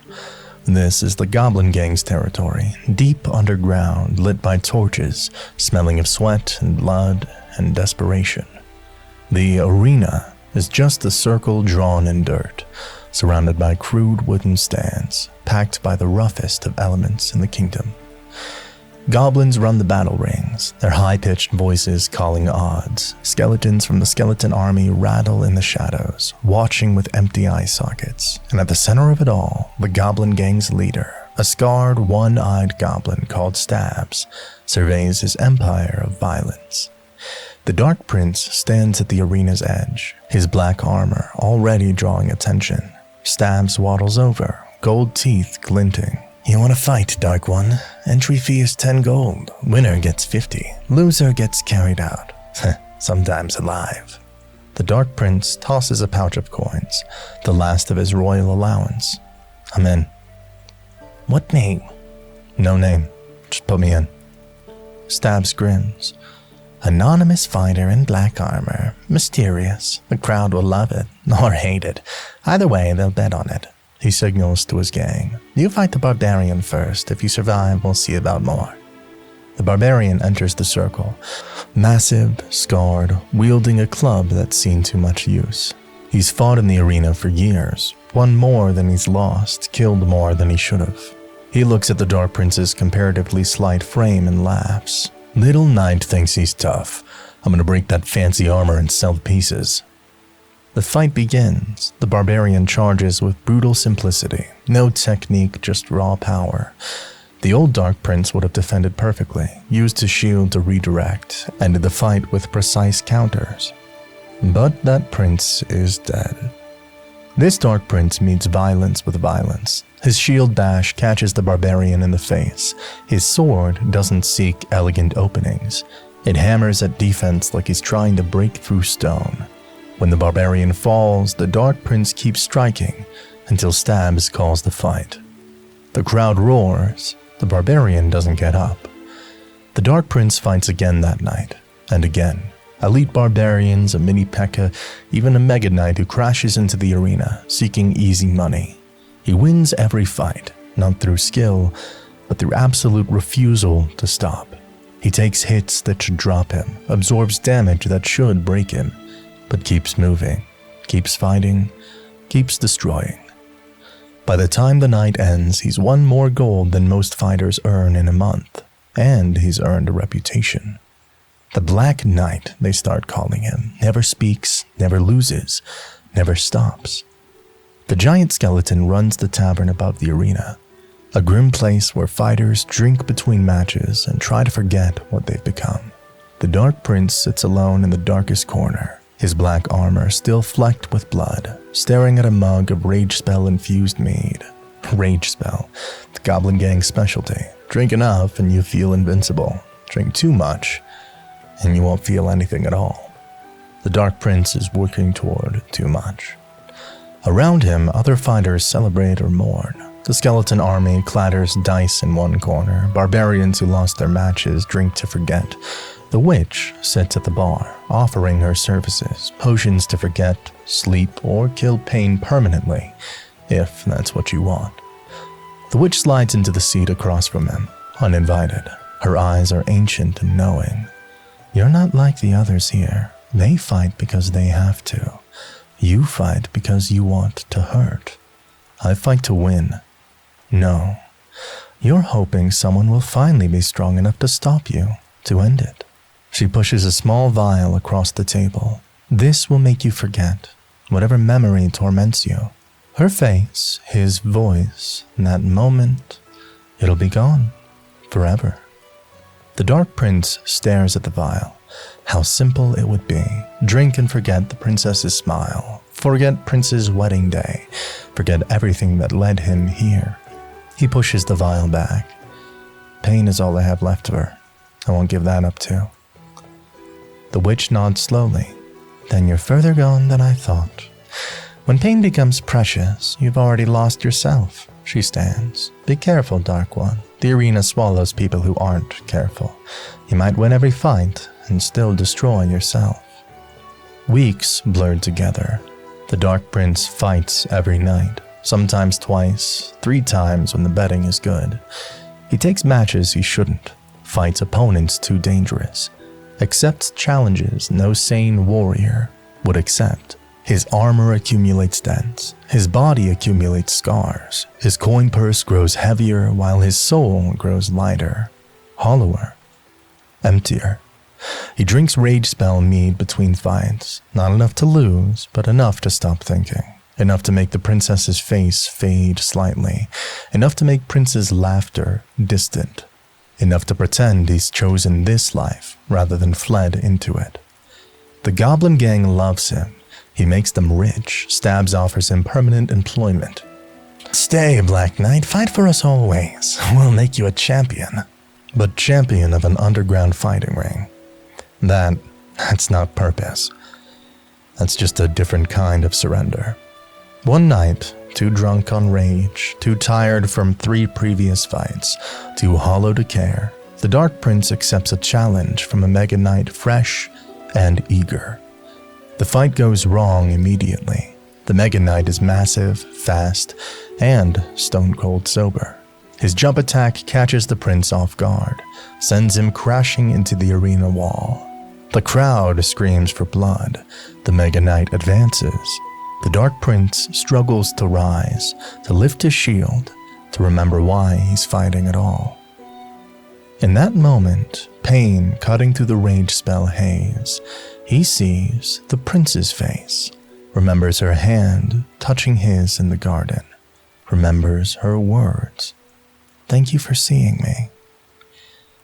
This is the Goblin Gang's territory, deep underground, lit by torches, smelling of sweat and blood and desperation. The arena is just a circle drawn in dirt, surrounded by crude wooden stands, packed by the roughest of elements in the kingdom. Goblins run the battle rings, their high-pitched voices calling odds. Skeletons from the skeleton army rattle in the shadows, watching with empty eye sockets. And at the center of it all, the Goblin Gang's leader, a scarred, one-eyed goblin called Stabs, surveys his empire of violence. The Dark Prince stands at the arena's edge, his black armor already drawing attention. Stabs waddles over, gold teeth glinting. "You want to fight, Dark One? Entry fee is 10 gold. Winner gets 50. Loser gets carried out. Sometimes alive." The Dark Prince tosses a pouch of coins, the last of his royal allowance. "I'm in." "What name?" "No name. Just put me in." Stabs grins. "Anonymous fighter in black armor. Mysterious. The crowd will love it, or hate it. Either way, they'll bet on it." He signals to his gang. "You fight the barbarian first. If you survive, we'll see about more." The barbarian enters the circle, massive, scarred, wielding a club that's seen too much use. He's fought in the arena for years, won more than he's lost, killed more than he should have. He looks at the Dark Prince's comparatively slight frame and laughs. "Little Knight thinks he's tough. I'm gonna break that fancy armor and sell the pieces." The fight begins. The barbarian charges with brutal simplicity. No technique, just raw power. The old Dark Prince would have defended perfectly, used his shield to redirect, ended the fight with precise counters. But that prince is dead. This Dark Prince meets violence with violence. His shield dash catches the barbarian in the face. His sword doesn't seek elegant openings. It hammers at defense like he's trying to break through stone. When the barbarian falls, the Dark Prince keeps striking until Stabs calls the fight. The crowd roars. The barbarian doesn't get up. The Dark Prince fights again that night, and again. Elite barbarians, a mini P.E.K.K.A., even a Mega Knight who crashes into the arena, seeking easy money. He wins every fight, not through skill, but through absolute refusal to stop. He takes hits that should drop him, absorbs damage that should break him, but keeps moving, keeps fighting, keeps destroying. By the time the night ends, he's won more gold than most fighters earn in a month, and he's earned a reputation. The Black Knight, they start calling him, never speaks, never loses, never stops. The giant skeleton runs the tavern above the arena, a grim place where fighters drink between matches and try to forget what they've become. The Dark Prince sits alone in the darkest corner, his black armor still flecked with blood, staring at a mug of Rage Spell-infused mead. Rage Spell, the Goblin Gang's specialty. Drink enough and you feel invincible. Drink too much and you won't feel anything at all. The Dark Prince is working toward too much. Around him, other fighters celebrate or mourn. The skeleton army clatters dice in one corner. Barbarians who lost their matches drink to forget. The witch sits at the bar, offering her services, potions to forget, sleep, or kill pain permanently, if that's what you want. The witch slides into the seat across from him, uninvited. Her eyes are ancient and knowing. You're not like the others here. They fight because they have to. You fight because you want to hurt. I fight to win. No. You're hoping someone will finally be strong enough to stop you, to end it. She pushes a small vial across the table. This will make you forget whatever memory torments you. Her face, his voice, in that moment, it'll be gone. Forever. The Dark Prince stares at the vial. How simple it would be. Drink and forget the princess's smile. Forget Prince's wedding day. Forget everything that led him here. He pushes the vial back. Pain is all I have left of her. I won't give that up too. The witch nods slowly. Then you're further gone than I thought. When pain becomes precious, you've already lost yourself. She stands. Be careful, Dark One. The arena swallows people who aren't careful. You might win every fight and still destroy yourself. Weeks blurred together. The Dark Prince fights every night, sometimes twice, 3 times when the betting is good. He takes matches he shouldn't, fights opponents too dangerous, accepts challenges no sane warrior would accept. His armor accumulates dents, his body accumulates scars, his coin purse grows heavier while his soul grows lighter, hollower, emptier. He drinks rage spell mead between fights, not enough to lose, but enough to stop thinking. Enough to make the princess's face fade slightly, enough to make Prince's laughter distant, enough to pretend he's chosen this life rather than fled into it. The Goblin Gang loves him. He makes them rich, Stabs offers him permanent employment. Stay, Black Knight, fight for us always. We'll make you a champion. But champion of an underground fighting ring. That's not purpose. That's just a different kind of surrender. One night, too drunk on rage, too tired from 3 previous fights, too hollow to care, the Dark Prince accepts a challenge from a Mega Knight fresh and eager. The fight goes wrong immediately. The Mega Knight is massive, fast, and stone-cold sober. His jump attack catches the prince off guard, sends him crashing into the arena wall. The crowd screams for blood. The Mega Knight advances. The Dark Prince struggles to rise, to lift his shield, to remember why he's fighting at all. In that moment, pain cutting through the rage spell haze, he sees the prince's face, remembers her hand touching his in the garden, remembers her words. Thank you for seeing me.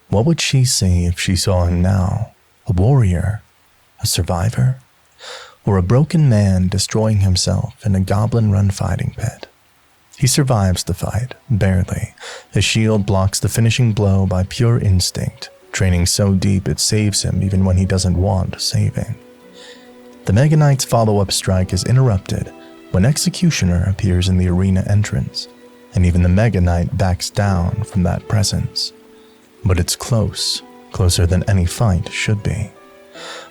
What would she say if she saw him now? A warrior? A survivor? Or a broken man destroying himself in a goblin-run fighting pit? He survives the fight, barely. His shield blocks the finishing blow by pure instinct, training so deep it saves him even when he doesn't want saving. The Mega Knight's follow-up strike is interrupted when Executioner appears in the arena entrance, and even the Mega Knight backs down from that presence. But it's close, closer than any fight should be.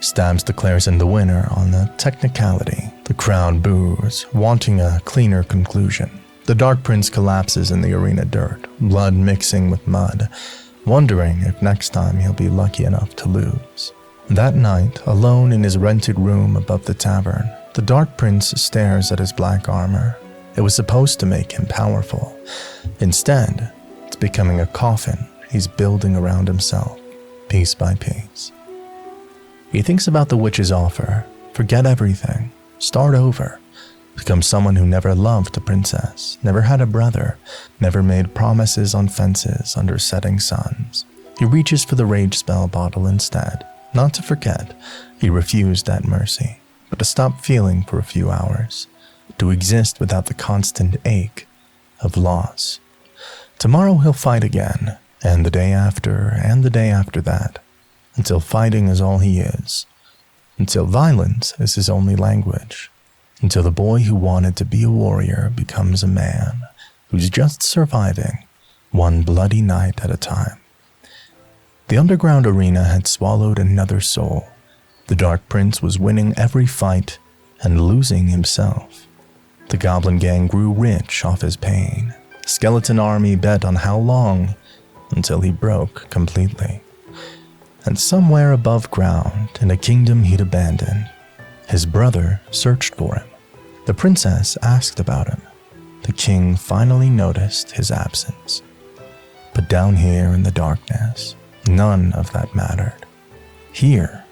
Stabs declares him the winner on a technicality. The crowd boos, wanting a cleaner conclusion. The Dark Prince collapses in the arena dirt, blood mixing with mud, wondering if next time he'll be lucky enough to lose. That night, alone in his rented room above the tavern, the Dark Prince stares at his black armor. It was supposed to make him powerful. Instead, it's becoming a coffin he's building around himself, piece by piece. He thinks about the witch's offer. Forget everything. Start over. Become someone who never loved a princess, never had a brother, never made promises on fences under setting suns. He reaches for the rage spell bottle instead. Not to forget, he refused that mercy, but to stop feeling for a few hours. To exist without the constant ache of loss. Tomorrow he'll fight again, and the day after, and the day after that, until fighting is all he is, until violence is his only language, until the boy who wanted to be a warrior becomes a man who's just surviving one bloody night at a time. The underground arena had swallowed another soul. The Dark Prince was winning every fight and losing himself. The Goblin Gang grew rich off his pain. Skeleton Army bet on how long until he broke completely. And somewhere above ground, in a kingdom he'd abandoned, his brother searched for him. The princess asked about him. The king finally noticed his absence. But down here in the darkness, none of that mattered. Here,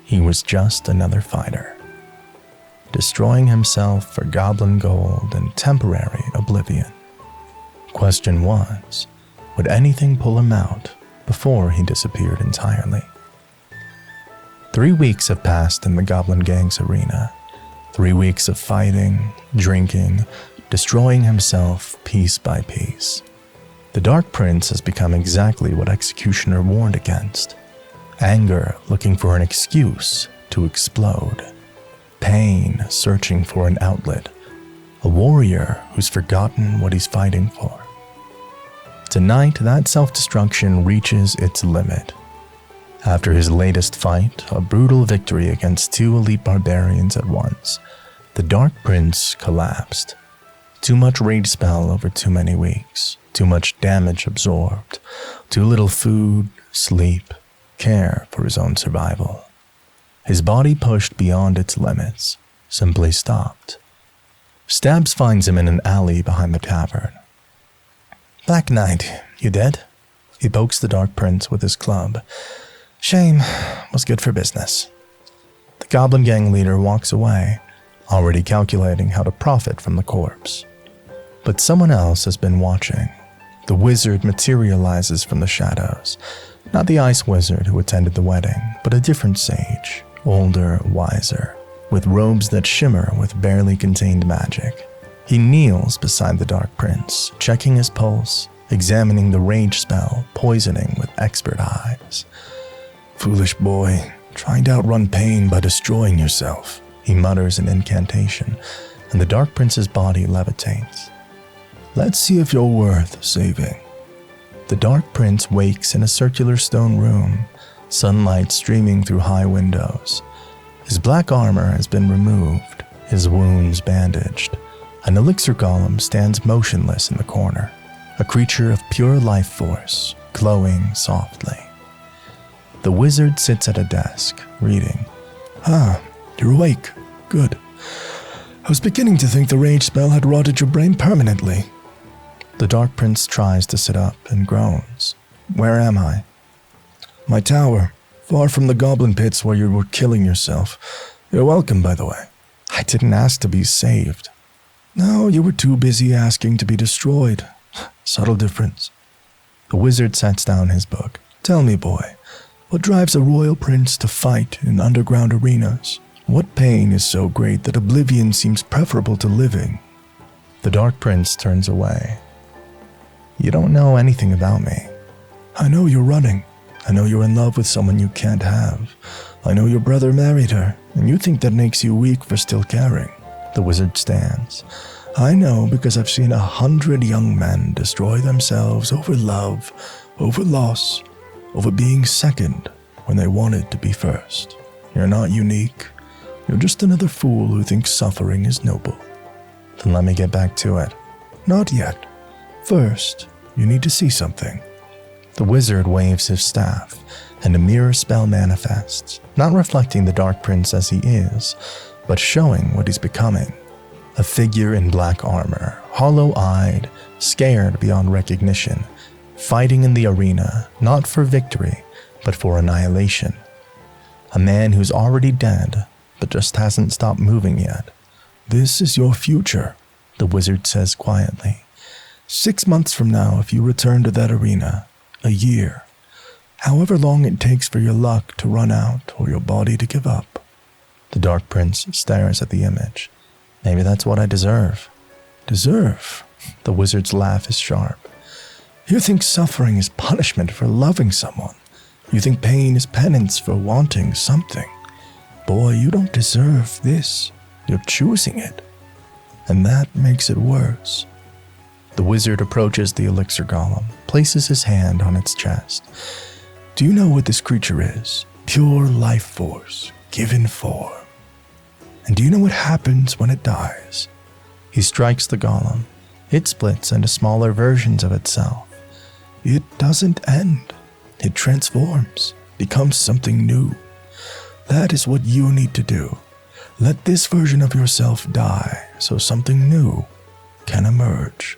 he was just another fighter, destroying himself for goblin gold and temporary oblivion. Question was, would anything pull him out before he disappeared entirely? 3 weeks have passed in the Goblin Gang's arena. 3 weeks of fighting, drinking, destroying himself piece by piece. The Dark Prince has become exactly what Executioner warned against. Anger looking for an excuse to explode. Pain searching for an outlet. A warrior who's forgotten what he's fighting for. Tonight, that self-destruction reaches its limit. After his latest fight, a brutal victory against 2 elite barbarians at once, the Dark Prince collapsed. Too much rage spell over too many weeks, too much damage absorbed, too little food, sleep, care for his own survival. His body pushed beyond its limits, simply stopped. Stabs finds him in an alley behind the tavern. "Black Knight, you dead?" He pokes the Dark Prince with his club. "Shame, was good for business." The Goblin Gang leader walks away, already calculating how to profit from the corpse. But someone else has been watching. The wizard materializes from the shadows. Not the ice wizard who attended the wedding, but a different sage, older, wiser, with robes that shimmer with barely contained magic. He kneels beside the Dark Prince, checking his pulse, examining the rage spell, poisoning with expert eyes. "Foolish boy, trying to outrun pain by destroying yourself," he mutters an incantation, and the Dark Prince's body levitates. "Let's see if you're worth saving." The Dark Prince wakes in a circular stone room, sunlight streaming through high windows. His black armor has been removed, his wounds bandaged. An elixir golem stands motionless in the corner, a creature of pure life force, glowing softly. The wizard sits at a desk, reading. You're awake. Good. I was beginning to think the rage spell had rotted your brain permanently." The Dark Prince tries to sit up and groans. "Where am I?" "My tower, far from the goblin pits where you were killing yourself. You're welcome, by the way." "I didn't ask to be saved." "No, you were too busy asking to be destroyed. Subtle difference." The wizard sets down his book. "Tell me, boy, what drives a royal prince to fight in underground arenas? What pain is so great that oblivion seems preferable to living?" The Dark Prince turns away. "You don't know anything about me." "I know you're running. I know you're in love with someone you can't have. I know your brother married her, and you think that makes you weak for still caring." The wizard stands. "I know because I've seen 100 young men destroy themselves over love, over loss, over being second when they wanted to be first. You're not unique. You're just another fool who thinks suffering is noble." "Then let me get back to it." "Not yet. First, you need to see something." The wizard waves his staff, and a mirror spell manifests, not reflecting the Dark Prince as he is, but showing what he's becoming. A figure in black armor, hollow-eyed, scared beyond recognition, fighting in the arena, not for victory, but for annihilation. A man who's already dead, but just hasn't stopped moving yet. "This is your future," the wizard says quietly. 6 months from now, if you return to that arena, a year. However long it takes for your luck to run out or your body to give up." The Dark Prince stares at the image. "Maybe that's what I deserve." "Deserve?" The wizard's laugh is sharp. "You think suffering is punishment for loving someone. You think pain is penance for wanting something. Boy, you don't deserve this. You're choosing it. And that makes it worse." The wizard approaches the elixir golem, places his hand on its chest. "Do you know what this creature is? Pure life force, given form. And do you know what happens when it dies?" He strikes the golem. It splits into smaller versions of itself. it doesn't end. It transforms, becomes something new. That is what you need to do. Let this version of yourself die so something new can emerge.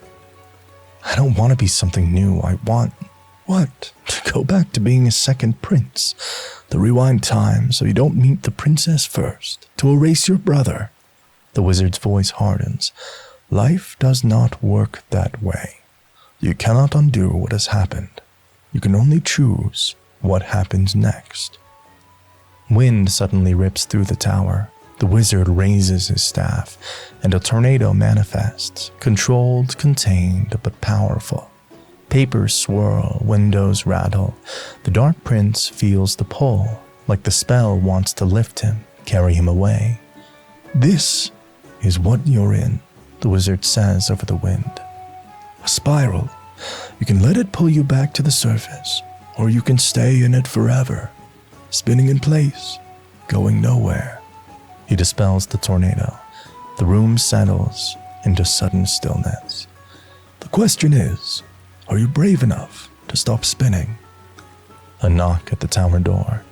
I don't want to be something new. I want, what? To go back to being a second prince. To rewind time so you don't meet the princess first. To erase your brother. The wizard's voice hardens. Life does not work that way. You cannot undo what has happened. You can only choose what happens next. Wind suddenly rips through the tower. The wizard raises his staff, and a tornado manifests, controlled, contained, but powerful. Papers swirl, windows rattle. The Dark Prince feels the pull, like the spell wants to lift him, carry him away. This is what you're in, the wizard says over the wind. A spiral. You can let it pull you back to the surface, or you can stay in it forever, spinning in place, going nowhere. He dispels the tornado. The room settles into sudden stillness. The question is, are you brave enough to stop spinning? A knock at the tower door.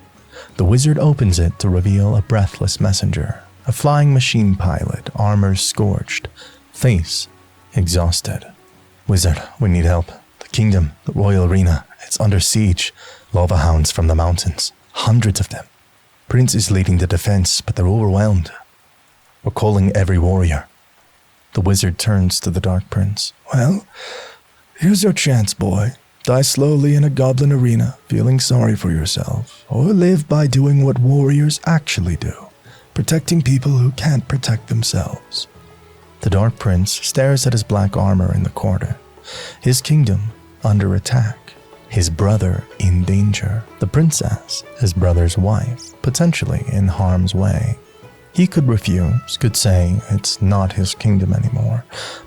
The wizard opens it to reveal a breathless messenger, a flying machine pilot, armor scorched, face exhausted. Wizard, we need help. The kingdom, the royal arena, it's under siege. Lava hounds from the mountains, hundreds of them. Prince is leading the defense, but they're overwhelmed. We're calling every warrior. The wizard turns to the Dark Prince. Well, here's your chance, boy. Die slowly in a goblin arena, feeling sorry for yourself, or live by doing what warriors actually do, protecting people who can't protect themselves. The Dark Prince stares at his black armor in the corner. His kingdom under attack. His brother in danger. The princess, his brother's wife, potentially in harm's way. He could refuse, could say it's not his kingdom anymore,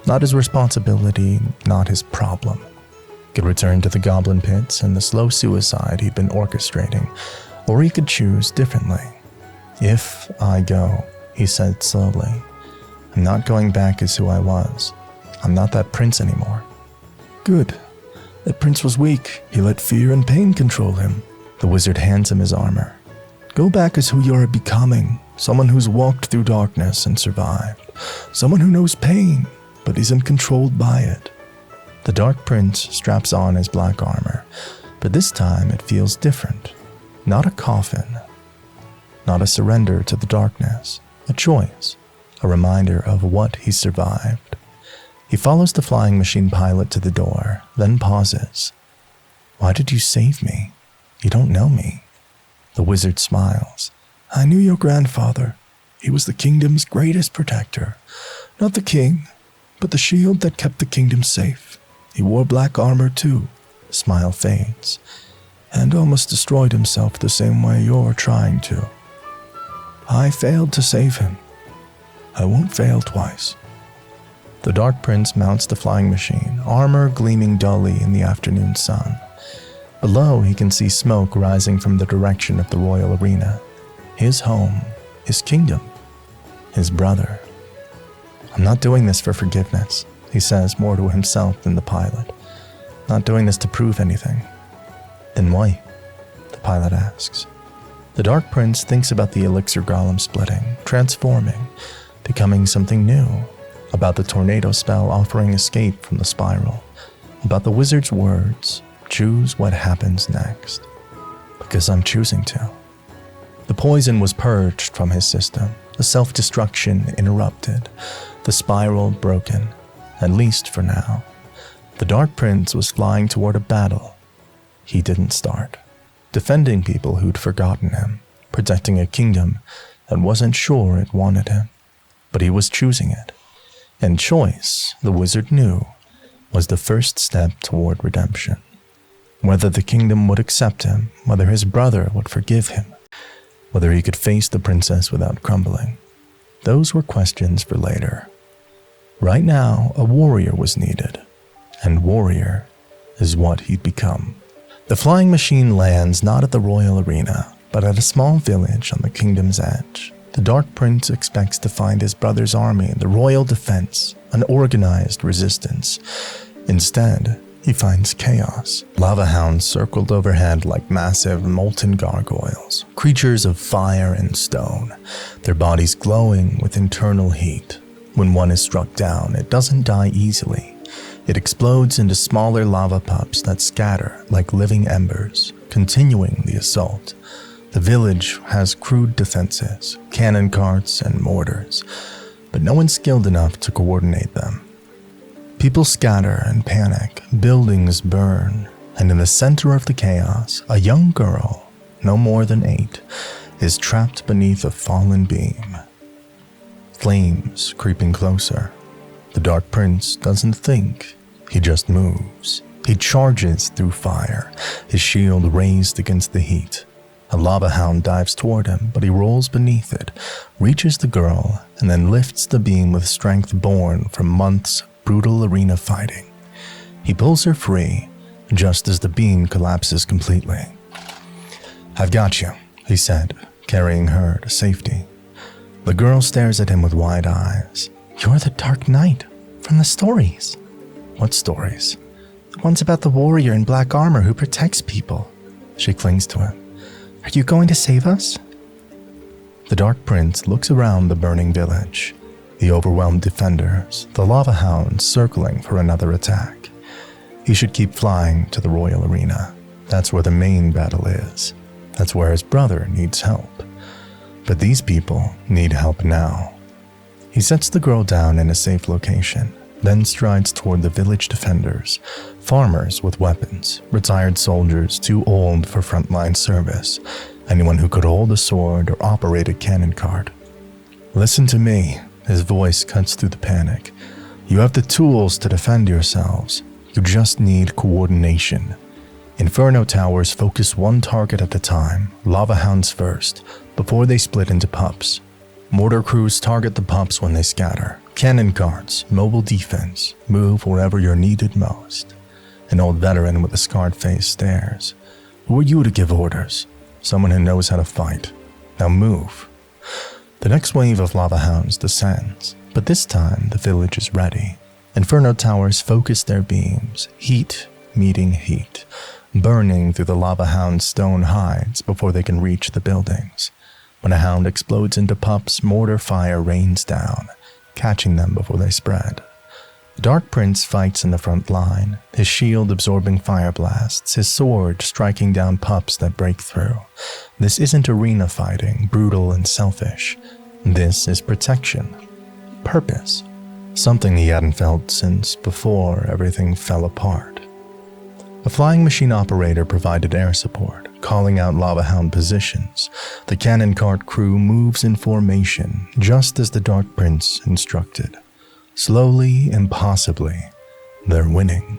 not his responsibility, not his problem. Could return to the goblin pits and the slow suicide he'd been orchestrating, or he could choose differently. If I go, he said slowly, I'm not going back as who I was. I'm not that prince anymore. Good. That prince was weak. He let fear and pain control him. The wizard hands him his armor. Go back as who you're becoming. Someone who's walked through darkness and survived. Someone who knows pain, but isn't controlled by it. The Dark Prince straps on his black armor, but this time it feels different. Not a coffin. Not a surrender to the darkness. A choice. A reminder of what he survived. He follows the flying machine pilot to the door, then pauses. Why did you save me? You don't know me. The wizard smiles. I knew your grandfather. He was the kingdom's greatest protector. Not the king, but the shield that kept the kingdom safe. He wore black armor too. The smile fades. And almost destroyed himself the same way you're trying to. I failed to save him. I won't fail twice. The Dark Prince mounts the flying machine, armor gleaming dully in the afternoon sun. Below, he can see smoke rising from the direction of the royal arena. His home, his kingdom, his brother. I'm not doing this for forgiveness, he says more to himself than the pilot. Not doing this to prove anything. Then why? The pilot asks. The Dark Prince thinks about the elixir golem splitting, transforming, becoming something new. About the tornado spell offering escape from the spiral. About the wizard's words, choose what happens next. Because I'm choosing to. The poison was purged from his system, the self-destruction interrupted, the spiral broken, at least for now. The Dark Prince was flying toward a battle he didn't start, defending people who'd forgotten him, protecting a kingdom that wasn't sure it wanted him. But he was choosing it. And choice, the wizard knew, was the first step toward redemption. Whether the kingdom would accept him, whether his brother would forgive him, whether he could face the princess without crumbling, those were questions for later. Right now, a warrior was needed, and warrior is what he'd become. The flying machine lands not at the royal arena, but at a small village on the kingdom's edge. The Dark Prince expects to find his brother's army, the royal defense, an organized resistance. Instead, he finds chaos. Lava hounds circled overhead like massive molten gargoyles, creatures of fire and stone, their bodies glowing with internal heat. When one is struck down, it doesn't die easily. It explodes into smaller lava pups that scatter like living embers, continuing the assault. The village has crude defenses, cannon carts and mortars, but no one skilled enough to coordinate them. People scatter and panic, buildings burn, and in the center of the chaos, a young girl, no more than 8, is trapped beneath a fallen beam. Flames creeping closer. The Dark Prince doesn't think, he just moves. He charges through fire, his shield raised against the heat. A lava hound dives toward him, but he rolls beneath it, reaches the girl, and then lifts the beam with strength born from months of brutal arena fighting. He pulls her free, just as the beam collapses completely. "I've got you," he said, carrying her to safety. The girl stares at him with wide eyes. "You're the Dark Knight from the stories." "What stories?" "The ones about the warrior in black armor who protects people." She clings to him. "Are you going to save us?" The Dark Prince looks around the burning village, the overwhelmed defenders, the lava hounds circling for another attack. He should keep flying to the Royal Arena. That's where the main battle is. That's where his brother needs help. But these people need help now. He sets the girl down in a safe location, then strides toward the village defenders, farmers with weapons, retired soldiers too old for frontline service, anyone who could hold a sword or operate a cannon cart. "Listen to me," his voice cuts through the panic. "You have the tools to defend yourselves. You just need coordination. Inferno towers focus one target at a time, lava hounds first, before they split into pups. Mortar crews target the pups when they scatter. Cannon carts, mobile defense, move wherever you're needed most." An old veteran with a scarred face stares. "Who are you to give orders? Someone who knows how to fight. Now move." The next wave of lava hounds descends, but this time the village is ready. Inferno towers focus their beams, heat meeting heat, burning through the lava hound's stone hides before they can reach the buildings. When a hound explodes into pups, mortar fire rains down, catching them before they spread. The Dark Prince fights in the front line, his shield absorbing fire blasts, his sword striking down pups that break through. This isn't arena fighting, brutal and selfish. This is protection. Purpose. Something he hadn't felt since before everything fell apart. A flying machine operator provided air support, calling out lava hound positions. The cannon cart crew moves in formation, just as the Dark Prince instructed. Slowly, impossibly, they're winning.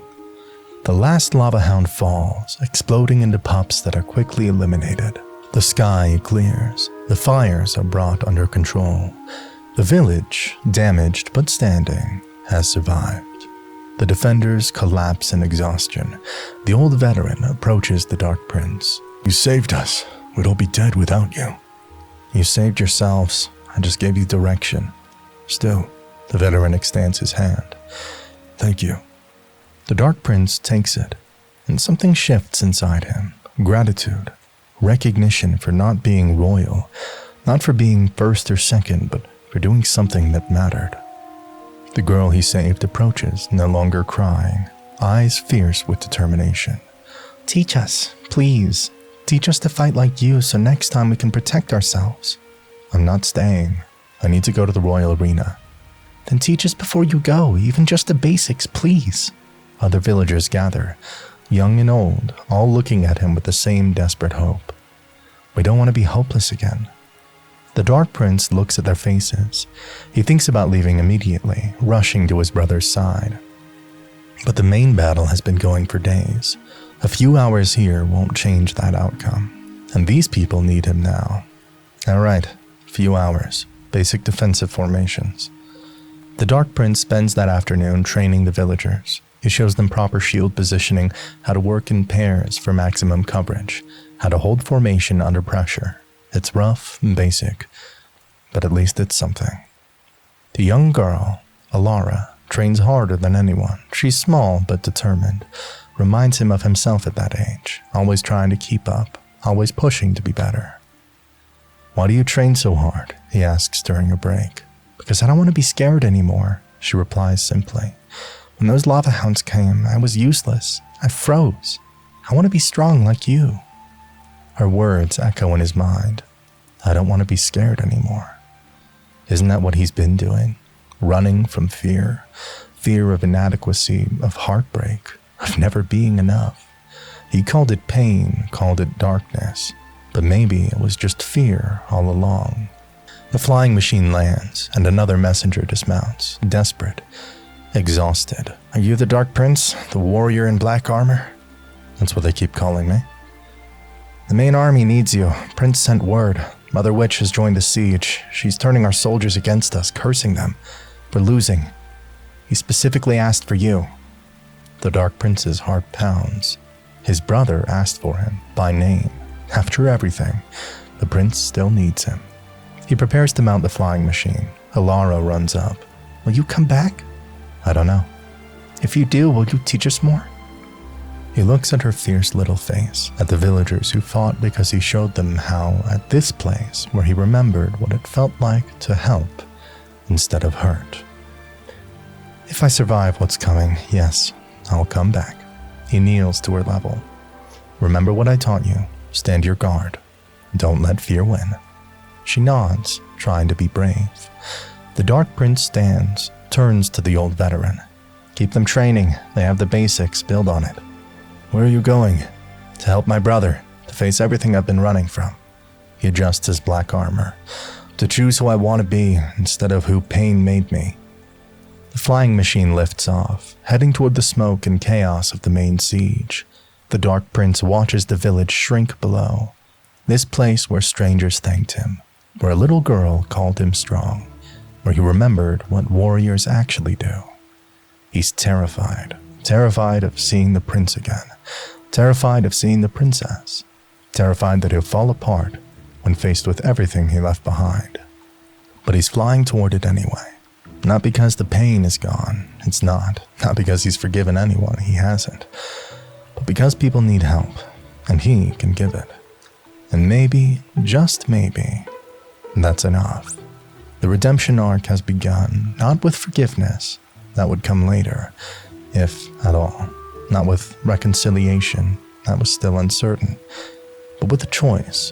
The last lava hound falls, exploding into pups that are quickly eliminated. The sky clears. The fires are brought under control. The village, damaged but standing, has survived. The defenders collapse in exhaustion. The old veteran approaches the Dark Prince. "You saved us. We'd all be dead without you." "You saved yourselves. I just gave you direction." "Still," the veteran extends his hand. "Thank you." The Dark Prince takes it, and something shifts inside him. Gratitude. Recognition for not being royal. Not for being first or second, but for doing something that mattered. The girl he saved approaches, no longer crying, eyes fierce with determination. "Teach us, please. Teach us to fight like you so next time we can protect ourselves." "I'm not staying. I need to go to the Royal Arena." "Then teach us before you go, even just the basics, please." Other villagers gather, young and old, all looking at him with the same desperate hope. We don't want to be hopeless again. The Dark Prince looks at their faces. He thinks about leaving immediately, rushing to his brother's side. But the main battle has been going for days. A few hours here won't change that outcome. And these people need him now. All right, few hours. Basic defensive formations. The Dark Prince spends that afternoon training the villagers. He shows them proper shield positioning, how to work in pairs for maximum coverage, how to hold formation under pressure. It's rough and basic, but at least it's something. The young girl, Alara, trains harder than anyone. She's small but determined. Reminds him of himself at that age, always trying to keep up, always pushing to be better. "Why do you train so hard?" he asks during a break. "Because I don't want to be scared anymore," she replies simply. "When those lava hounds came, I was useless. I froze. I want to be strong like you." Her words echo in his mind. I don't want to be scared anymore. Isn't that what he's been doing? Running from fear. Fear of inadequacy, of heartbreak, of never being enough. He called it pain, called it darkness, but maybe it was just fear all along. The flying machine lands, and another messenger dismounts, desperate, exhausted. "Are you the Dark Prince, the warrior in black armor?" That's what they keep calling me. "The main army needs you. Prince sent word. Mother Witch has joined the siege. She's turning our soldiers against us, cursing them. We're losing. He specifically asked for you." The Dark Prince's heart pounds. His brother asked for him, by name. After everything, the prince still needs him. He prepares to mount the flying machine. Alara runs up. "Will you come back?" "I don't know." "If you do, will you teach us more?" He looks at her fierce little face, at the villagers who fought because he showed them how, at this place where he remembered what it felt like to help instead of hurt. "If I survive what's coming, yes, I'll come back." He kneels to her level. "Remember what I taught you. Stand your guard. Don't let fear win." She nods, trying to be brave. The Dark Prince stands, turns to the old veteran. "Keep them training. They have the basics. Build on it." "Where are you going?" "To help my brother, to face everything I've been running from." He adjusts his black armor. "To choose who I want to be instead of who pain made me." The flying machine lifts off, heading toward the smoke and chaos of the main siege. The Dark Prince watches the village shrink below. This place where strangers thanked him, where a little girl called him strong, where he remembered what warriors actually do. He's terrified. Terrified of seeing the prince again. Terrified of seeing the princess. Terrified that he'll fall apart when faced with everything he left behind. But he's flying toward it anyway. Not because the pain is gone. It's not. Not because he's forgiven anyone. He hasn't. But because people need help, and he can give it. And maybe, just maybe, that's enough. The redemption arc has begun, not with forgiveness. That would come later. If at all. Not with reconciliation, that was still uncertain, but with a choice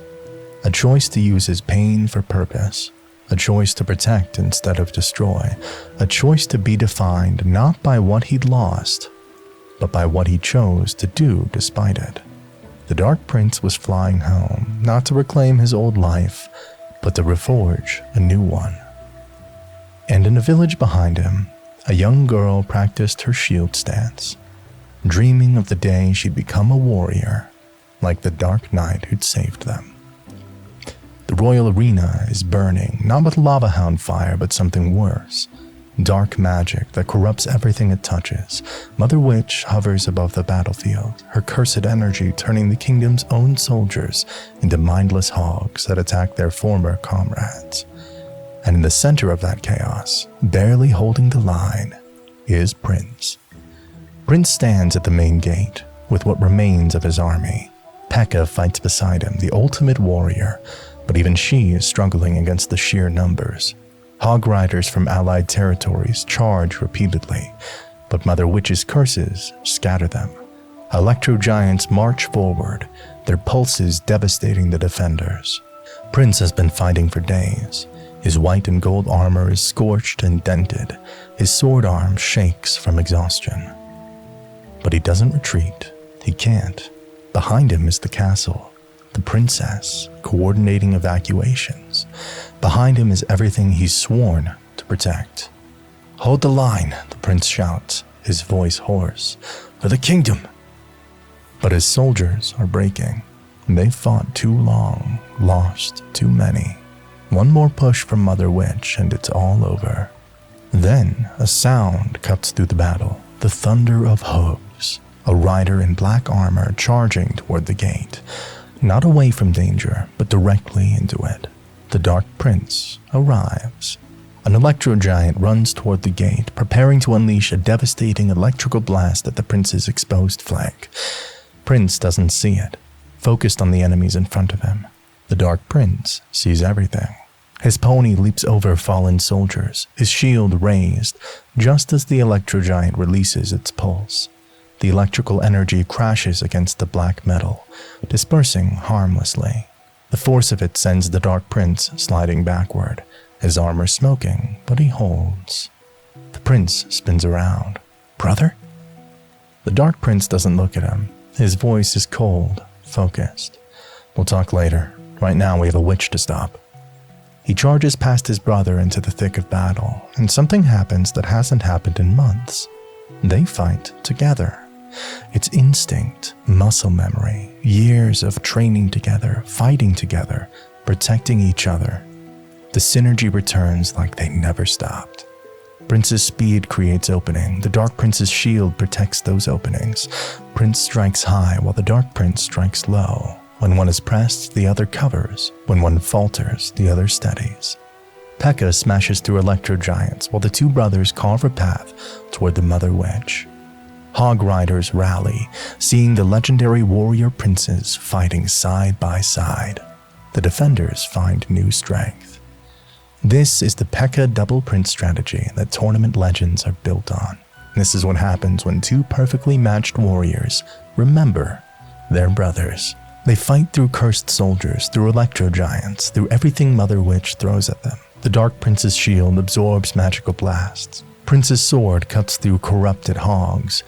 to use his pain for purpose, a choice to protect instead of destroy, a choice to be defined not by what he'd lost, but by what he chose to do despite it. The Dark Prince was flying home, not to reclaim his old life, but to reforge a new one. And in a village behind him, a young girl practiced her shield stance, dreaming of the day she'd become a warrior, like the Dark Knight who'd saved them. The royal arena is burning, not with lava hound fire, but something worse. Dark magic that corrupts everything it touches. Mother Witch hovers above the battlefield, her cursed energy turning the kingdom's own soldiers into mindless hogs that attack their former comrades. And in the center of that chaos, barely holding the line, is Prince. Prince stands at the main gate with what remains of his army. Pekka fights beside him, the ultimate warrior, but even she is struggling against the sheer numbers. Hog riders from allied territories charge repeatedly, but Mother Witch's curses scatter them. Electro giants march forward, their pulses devastating the defenders. Prince has been fighting for days. His white and gold armor is scorched and dented. His sword arm shakes from exhaustion. But he doesn't retreat. He can't. Behind him is the castle, the princess, coordinating evacuations. Behind him is everything he's sworn to protect. "Hold the line," the prince shouts, his voice hoarse. "For the kingdom!" But his soldiers are breaking. They've fought too long, lost too many. One more push from Mother Witch and it's all over. Then a sound cuts through the battle, the thunder of hooves. A rider in black armor charging toward the gate. Not away from danger, but directly into it. The Dark Prince arrives. An electro giant runs toward the gate, preparing to unleash a devastating electrical blast at the prince's exposed flank. Prince doesn't see it, focused on the enemies in front of him. The Dark Prince sees everything. His pony leaps over fallen soldiers, his shield raised, just as the electro giant releases its pulse. The electrical energy crashes against the black metal, dispersing harmlessly. The force of it sends the Dark Prince sliding backward, his armor smoking, but he holds. The prince spins around. "Brother?" The Dark Prince doesn't look at him. His voice is cold, focused. "We'll talk later. Right now we have a witch to stop." He charges past his brother into the thick of battle, and something happens that hasn't happened in months. They fight together. It's instinct, muscle memory, years of training together, fighting together, protecting each other. The synergy returns like they never stopped. Prince's speed creates opening. The Dark Prince's shield protects those openings. Prince strikes high while the Dark Prince strikes low. When one is pressed, the other covers. When one falters, the other steadies. P.E.K.K.A smashes through electro giants while the two brothers carve a path toward the Mother Witch. Hog riders rally, seeing the legendary warrior princes fighting side by side. The defenders find new strength. This is the P.E.K.K.A double prince strategy that tournament legends are built on. This is what happens when two perfectly matched warriors remember they're brothers. They fight through cursed soldiers, through electro giants, through everything Mother Witch throws at them. The Dark Prince's shield absorbs magical blasts. Prince's sword cuts through corrupted hogs.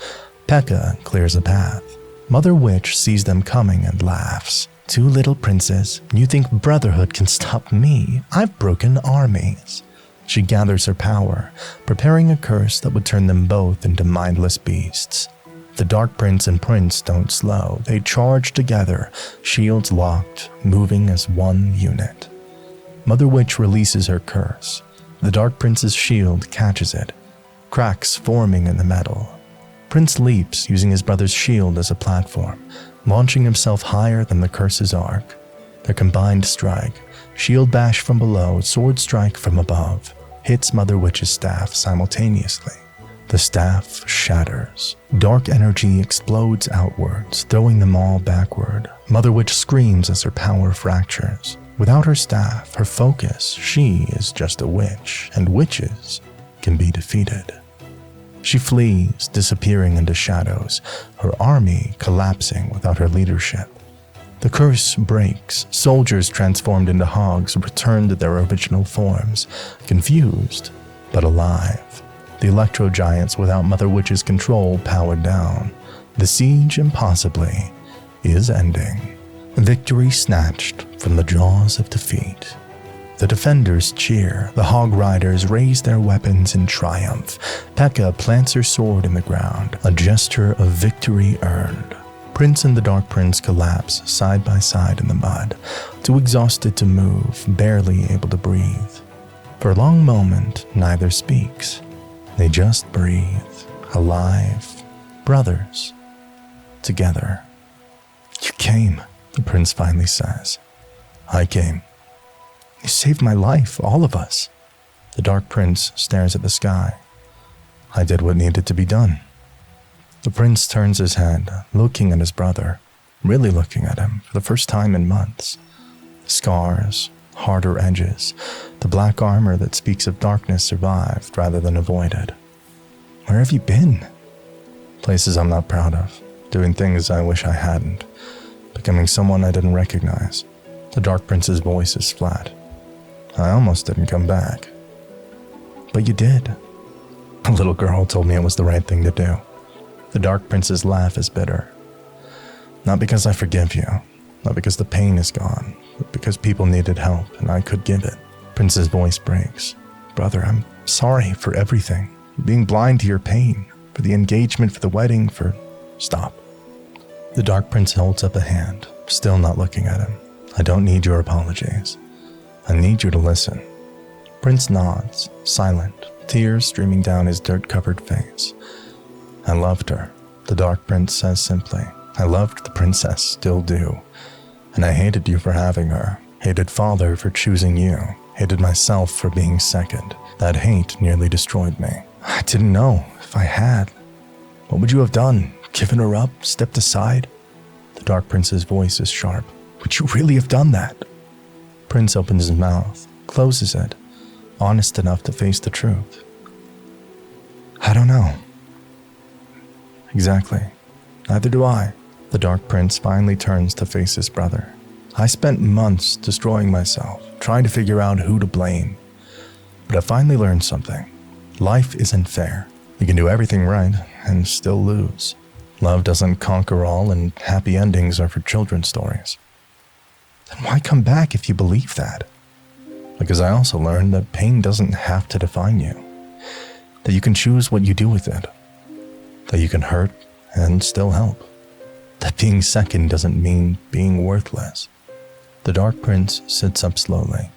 P.E.K.K.A clears a path. Mother Witch sees them coming and laughs. "Two little princes, you think brotherhood can stop me? I've broken armies." She gathers her power, preparing a curse that would turn them both into mindless beasts. The Dark Prince and Prince don't slow. They charge together, shields locked, moving as one unit. Mother Witch releases her curse. The Dark Prince's shield catches it, cracks forming in the metal. Prince leaps, using his brother's shield as a platform, launching himself higher than the curse's arc. Their combined strike, shield bash from below, sword strike from above, hits Mother Witch's staff simultaneously. The staff shatters. Dark energy explodes outwards, throwing them all backward. Mother Witch screams as her power fractures. Without her staff, her focus, she is just a witch, and witches can be defeated. She flees, disappearing into shadows, her army collapsing without her leadership. The curse breaks. Soldiers transformed into hogs return to their original forms, confused but alive. The electro giants without Mother Witch's control powered down. The siege, impossibly, is ending. Victory snatched from the jaws of defeat. The defenders cheer. The hog riders raise their weapons in triumph. P.E.K.K.A plants her sword in the ground, a gesture of victory earned. Prince and the Dark Prince collapse side by side in the mud, too exhausted to move, barely able to breathe. For a long moment, neither speaks. They just breathe, alive, brothers, together. "You came," the prince finally says. "I came. You saved my life, all of us." The Dark Prince stares at the sky. "I did what needed to be done." The prince turns his head, looking at his brother, really looking at him for the first time in months. Scars, harder edges, the black armor that speaks of darkness survived rather than avoided. "Where have you been?" "Places I'm not proud of, doing things I wish I hadn't, becoming someone I didn't recognize." The Dark Prince's voice is flat. "I almost didn't come back." "But you did." "A little girl told me it was the right thing to do." The Dark Prince's laugh is bitter. "Not because I forgive you, not because the pain is gone, but because people needed help and I could give it." Prince's voice breaks. "Brother, I'm sorry for everything. For being blind to your pain, for the engagement, for the wedding, for..." "Stop." The Dark Prince holds up a hand, still not looking at him. "I don't need your apologies. I need you to listen." Prince nods, silent, tears streaming down his dirt-covered face. "I loved her," the Dark Prince says simply. "I loved the princess, still do. And I hated you for having her, hated Father for choosing you, hated myself for being second, That hate nearly destroyed me. I didn't know. If I had, what would you have done? Given her up? Stepped aside? The Dark Prince's voice is sharp. Would you really have done that? Prince opens his mouth, closes it, honest enough to face the truth. I don't know. Exactly. Neither do I. The Dark Prince finally turns to face his brother. I spent months destroying myself, trying to figure out who to blame. But I finally learned something. Life isn't fair. You can do everything right and still lose. Love doesn't conquer all, and happy endings are for children's stories. Then why come back if you believe that? Because I also learned that pain doesn't have to define you. That you can choose what you do with it. That you can hurt and still help. That being second doesn't mean being worthless. The Dark Prince sits up slowly.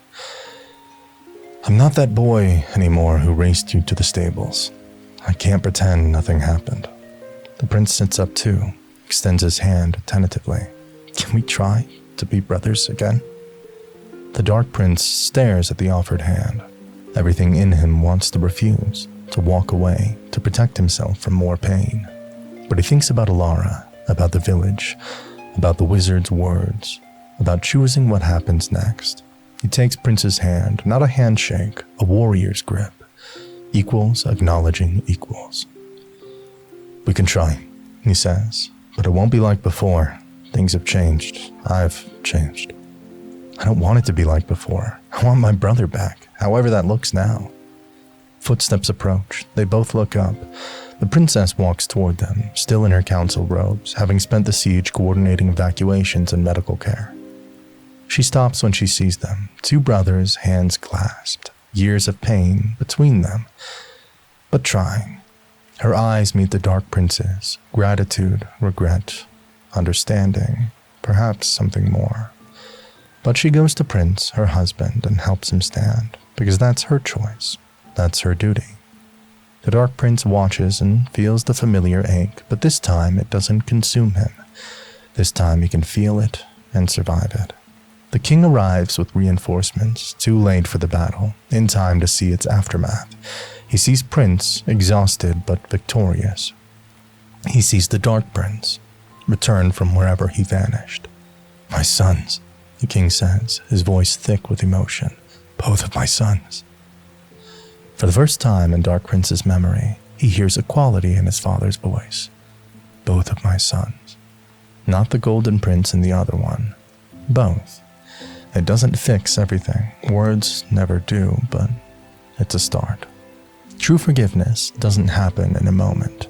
I'm not that boy anymore who raced you to the stables. I can't pretend nothing happened. The prince sits up too, extends his hand tentatively. Can we try to be brothers again? The Dark Prince stares at the offered hand. Everything in him wants to refuse, to walk away, to protect himself from more pain. But he thinks about Alara, about the village, about the wizard's words, about choosing what happens next. He takes Prince's hand, not a handshake, a warrior's grip. Equals acknowledging equals. We can try, he says, but it won't be like before. Things have changed. I've changed. I don't want it to be like before. I want my brother back, however that looks now. Footsteps approach. They both look up. The princess walks toward them, still in her council robes, having spent the siege coordinating evacuations and medical care. She stops when she sees them, two brothers, hands clasped, years of pain between them, but trying. Her eyes meet the Dark Prince's, gratitude, regret, understanding, perhaps something more. But she goes to Prince, her husband, and helps him stand, because that's her choice, that's her duty. The Dark Prince watches and feels the familiar ache, but this time it doesn't consume him. This time he can feel it and survive it. The king arrives with reinforcements, too late for the battle, in time to see its aftermath. He sees Prince, exhausted but victorious. He sees the Dark Prince, returned from wherever he vanished. My sons, the king says, his voice thick with emotion. Both of my sons. For the first time in Dark Prince's memory, he hears equality in his father's voice. Both of my sons. Not the Golden Prince and the other one. Both. It doesn't fix everything. Words never do, but it's a start. True forgiveness doesn't happen in a moment.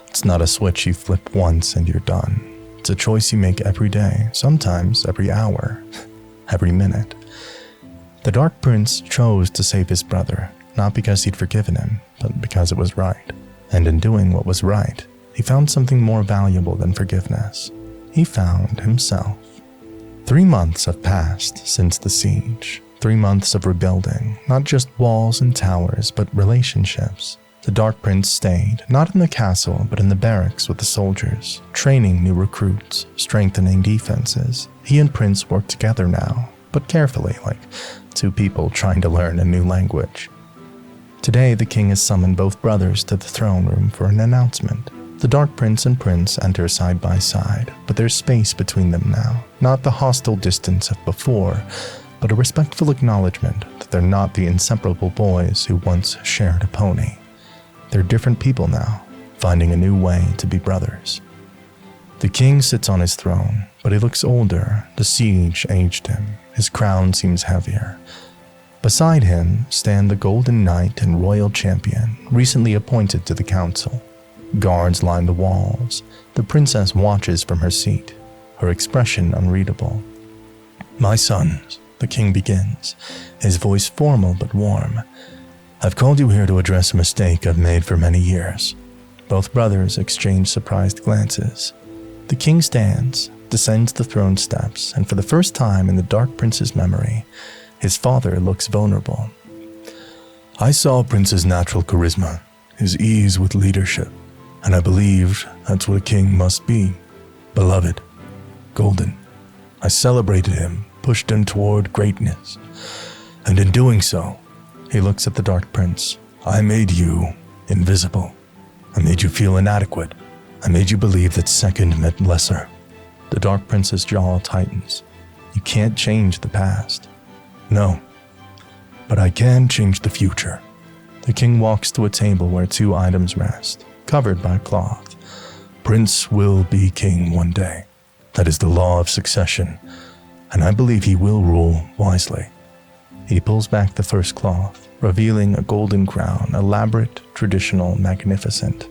It's not a switch you flip once and you're done. It's a choice you make every day, sometimes every hour, every minute. The Dark Prince chose to save his brother, not because he'd forgiven him, but because it was right. And in doing what was right, he found something more valuable than forgiveness. He found himself. 3 months have passed since the siege. 3 months of rebuilding, not just walls and towers, but relationships. The Dark Prince stayed, not in the castle, but in the barracks with the soldiers, training new recruits, strengthening defenses. He and Prince work together now, but carefully, like two people trying to learn a new language. Today, the king has summoned both brothers to the throne room for an announcement. The Dark Prince and Prince enter side by side, but there's space between them now. Not the hostile distance of before, but a respectful acknowledgement that they're not the inseparable boys who once shared a pony. They're different people now, finding a new way to be brothers. The king sits on his throne, but he looks older. The siege aged him. His crown seems heavier. Beside him stand the Golden Knight and Royal Champion, recently appointed to the council. Guards line the walls. The princess watches from her seat, her expression unreadable. My sons, the king begins, his voice formal but warm. I've called you here to address a mistake I've made for many years. Both brothers exchange surprised glances. The king stands, descends the throne steps, and for the first time in the Dark Prince's memory, his father looks vulnerable. I saw Prince's natural charisma, his ease with leadership, and I believed that's what a king must be. Beloved, golden. I celebrated him, pushed him toward greatness, and in doing so, He looks at the Dark Prince. I made you invisible. I made you feel inadequate. I made you believe that second meant lesser. The Dark Prince's jaw tightens. You can't change the past. No, but I can change the future. The king walks to a table where 2 items rest, covered by cloth. Prince will be king one day. That is the law of succession, and I believe he will rule wisely. He pulls back the first cloth, revealing a golden crown, elaborate, traditional, magnificent.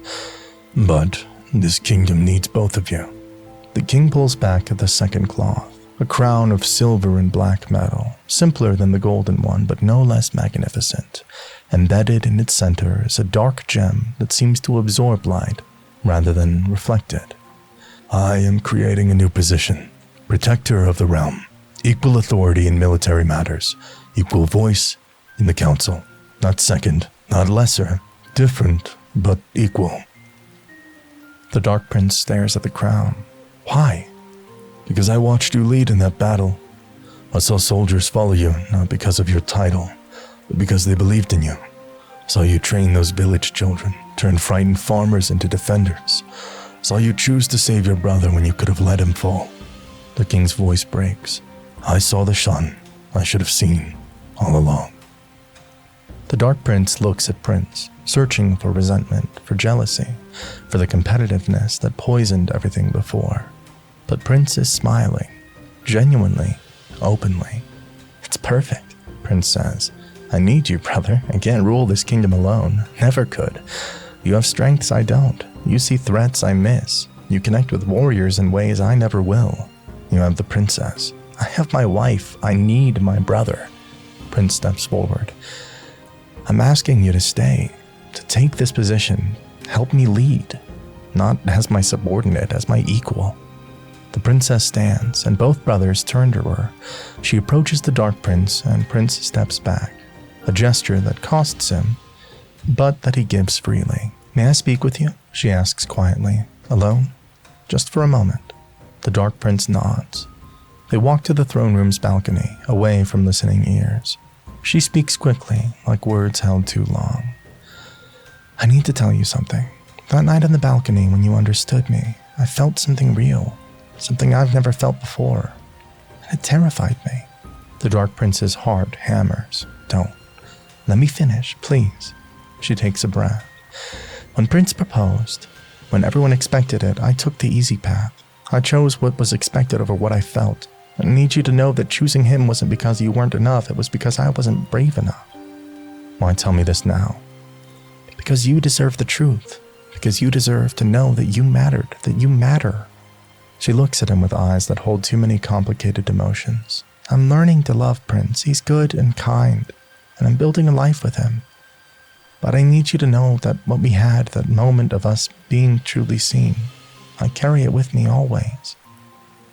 But this kingdom needs both of you. The king pulls back the second cloth, a crown of silver and black metal, simpler than the golden one, but no less magnificent. Embedded in its center is a dark gem that seems to absorb light rather than reflect it. I am creating a new position, protector of the realm, equal authority in military matters, equal voice in the council, not second, not lesser, different, but equal. The Dark Prince stares at the crown. Why? Because I watched you lead in that battle. I saw soldiers follow you, not because of your title, but because they believed in you. Saw you train those village children, turn frightened farmers into defenders. Saw you choose to save your brother when you could have let him fall. The king's voice breaks. I saw the sun I should have seen all along. The Dark Prince looks at Prince, searching for resentment, for jealousy, for the competitiveness that poisoned everything before. But Prince is smiling, genuinely, openly. It's perfect, Prince says. I need you, brother. I can't rule this kingdom alone. Never could. You have strengths I don't. You see threats I miss. You connect with warriors in ways I never will. You have the princess. I have my wife. I need my brother. Prince steps forward. I'm asking you to stay, to take this position. Help me lead. Not as my subordinate, as my equal. The princess stands, and both brothers turn to her. She approaches the Dark Prince, and Prince steps back. A gesture that costs him, but that he gives freely. May I speak with you? She asks quietly. Alone? Just for a moment. The Dark Prince nods. They walk to the throne room's balcony, away from listening ears. She speaks quickly, like words held too long. I need to tell you something. That night on the balcony when you understood me, I felt something real, something I've never felt before, and it terrified me. The Dark Prince's heart hammers. Don't. Let me finish, please. She takes a breath. When Prince proposed, when everyone expected it, I took the easy path. I chose what was expected over what I felt. I need you to know that choosing him wasn't because you weren't enough, it was because I wasn't brave enough. Why tell me this now? Because you deserve the truth. Because you deserve to know that you mattered, that you matter. She looks at him with eyes that hold too many complicated emotions. I'm learning to love Prince. He's good and kind, and I'm building a life with him. But I need you to know that what we had, that moment of us being truly seen, I carry it with me always.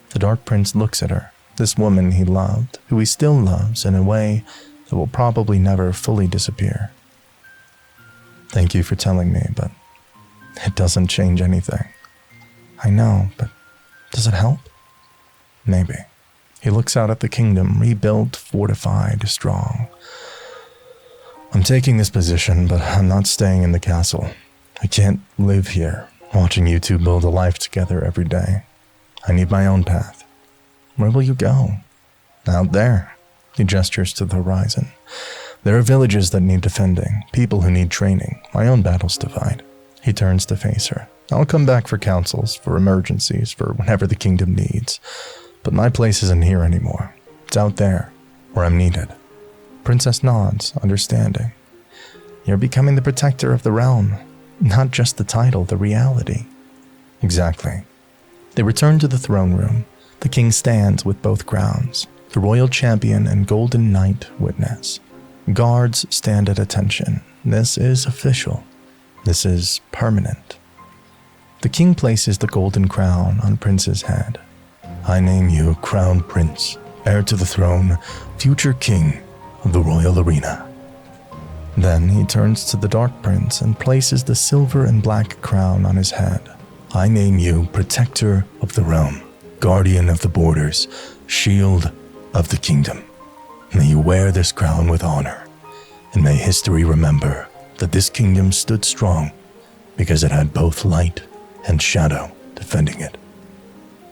The Dark Prince looks at her, this woman he loved, who he still loves in a way that will probably never fully disappear. Thank you for telling me, but it doesn't change anything. I know, but does it help? Maybe. He looks out at the kingdom, rebuilt, fortified, strong. I'm taking this position, but I'm not staying in the castle. I can't live here, watching you two build a life together every day. I need my own path. Where will you go? Out there. He gestures to the horizon. There are villages that need defending, people who need training, my own battles to fight. He turns to face her. I'll come back for councils, for emergencies, for whatever the kingdom needs. But my place isn't here anymore. It's out there, where I'm needed. Princess nods, understanding. You're becoming the protector of the realm. Not just the title, the reality. Exactly. They return to the throne room. The king stands with both crowns, the royal champion and golden knight witness. Guards stand at attention. This is official. This is permanent. The king places the golden crown on Prince's head. I name you Crown Prince, heir to the throne, future king of the royal arena. Then he turns to the Dark Prince and places the silver and black crown on his head. I name you Protector of the Realm, Guardian of the Borders, Shield of the Kingdom. May you wear this crown with honor. and may history remember that this kingdom stood strong because it had both light and shadow defending it.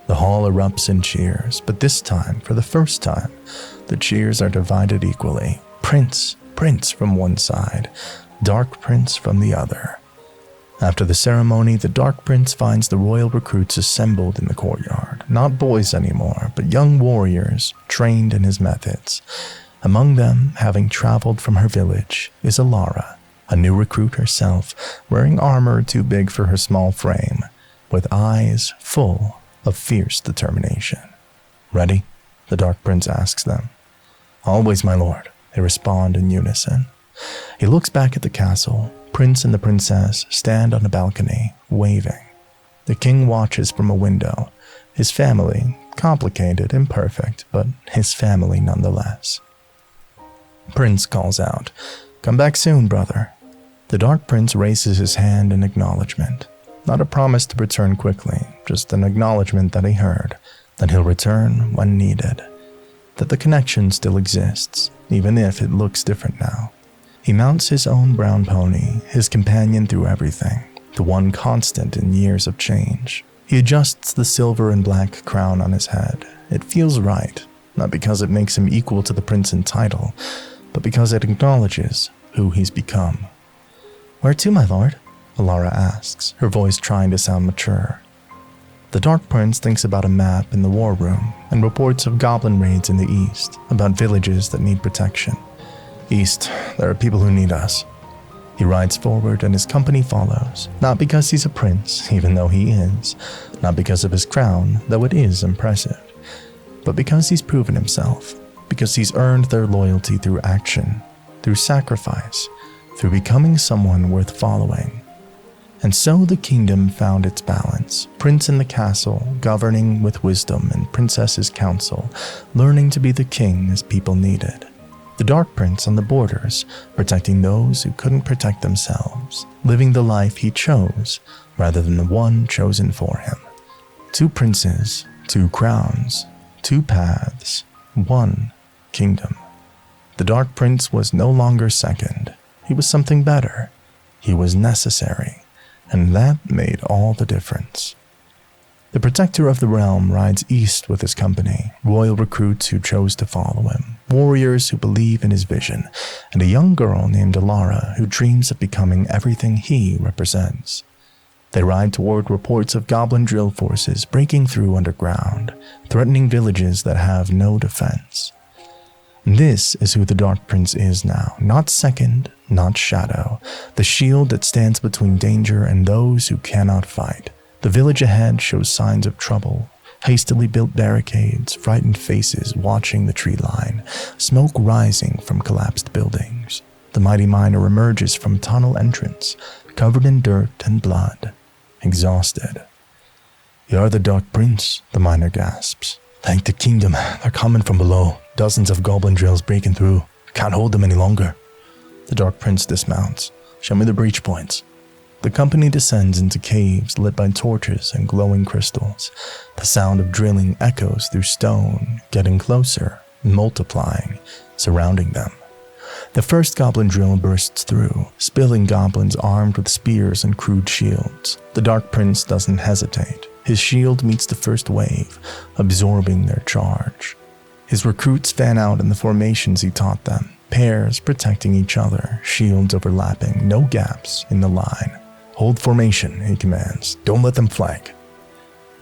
The hall erupts in cheers, but this time, for the first time, the cheers are divided equally. Prince from one side, Dark Prince from the other. After the ceremony, the Dark Prince finds the royal recruits assembled in the courtyard. Not boys anymore, but young warriors trained in his methods. Among them, having traveled from her village, is Alara, a new recruit herself, wearing armor too big for her small frame, with eyes full of fierce determination. "Ready?" the Dark Prince asks them. "Always, my lord," they respond in unison. He looks back at the castle. Prince and the princess stand on a balcony, waving. The king watches from a window. His family, complicated, imperfect, but his family nonetheless. Prince calls out, "Come back soon, brother." The Dark Prince raises his hand in acknowledgement. Not a promise to return quickly, just an acknowledgement that he heard, that he'll return when needed, that the connection still exists, even if it looks different now. He mounts his own brown pony, his companion through everything, the one constant in years of change. He adjusts the silver and black crown on his head. It feels right, not because it makes him equal to the prince in title, but because it acknowledges who he's become. "Where to, my lord?" Alara asks, her voice trying to sound mature. The Dark Prince thinks about a map in the war room and reports of goblin raids in the east, about villages that need protection. "East, there are people who need us." He rides forward and his company follows, not because he's a prince, even though he is, not because of his crown, though it is impressive, but because he's proven himself, because he's earned their loyalty through action, through sacrifice, through becoming someone worth following. And so the kingdom found its balance, prince in the castle, governing with wisdom, and princess's counsel, learning to be the king as people needed. The Dark Prince on the borders, protecting those who couldn't protect themselves, living the life he chose rather than the one chosen for him. 2 princes, 2 crowns, 2 paths, 1 kingdom. The Dark Prince was no longer second. He was something better. He was necessary, and that made all the difference. The protector of the realm rides east with his company, royal recruits who chose to follow him, warriors who believe in his vision, and a young girl named Alara who dreams of becoming everything he represents. They ride toward reports of goblin drill forces breaking through underground, threatening villages that have no defense. This is who the Dark Prince is now, not second, not shadow, the shield that stands between danger and those who cannot fight. The village ahead shows signs of trouble, hastily built barricades, frightened faces watching the tree line, smoke rising from collapsed buildings. The mighty miner emerges from tunnel entrance, covered in dirt and blood, exhausted. "You're the Dark Prince," the miner gasps. "Thank the kingdom, they're coming from below. Dozens of goblin drills breaking through. Can't hold them any longer." The Dark Prince dismounts. "Show me the breach points." The company descends into caves lit by torches and glowing crystals. The sound of drilling echoes through stone, getting closer, multiplying, surrounding them. The first goblin drill bursts through, spilling goblins armed with spears and crude shields. The Dark Prince doesn't hesitate. His shield meets the first wave, absorbing their charge. His recruits fan out in the formations he taught them, pairs protecting each other, shields overlapping, no gaps in the line. "Hold formation," he commands. "Don't let them flank."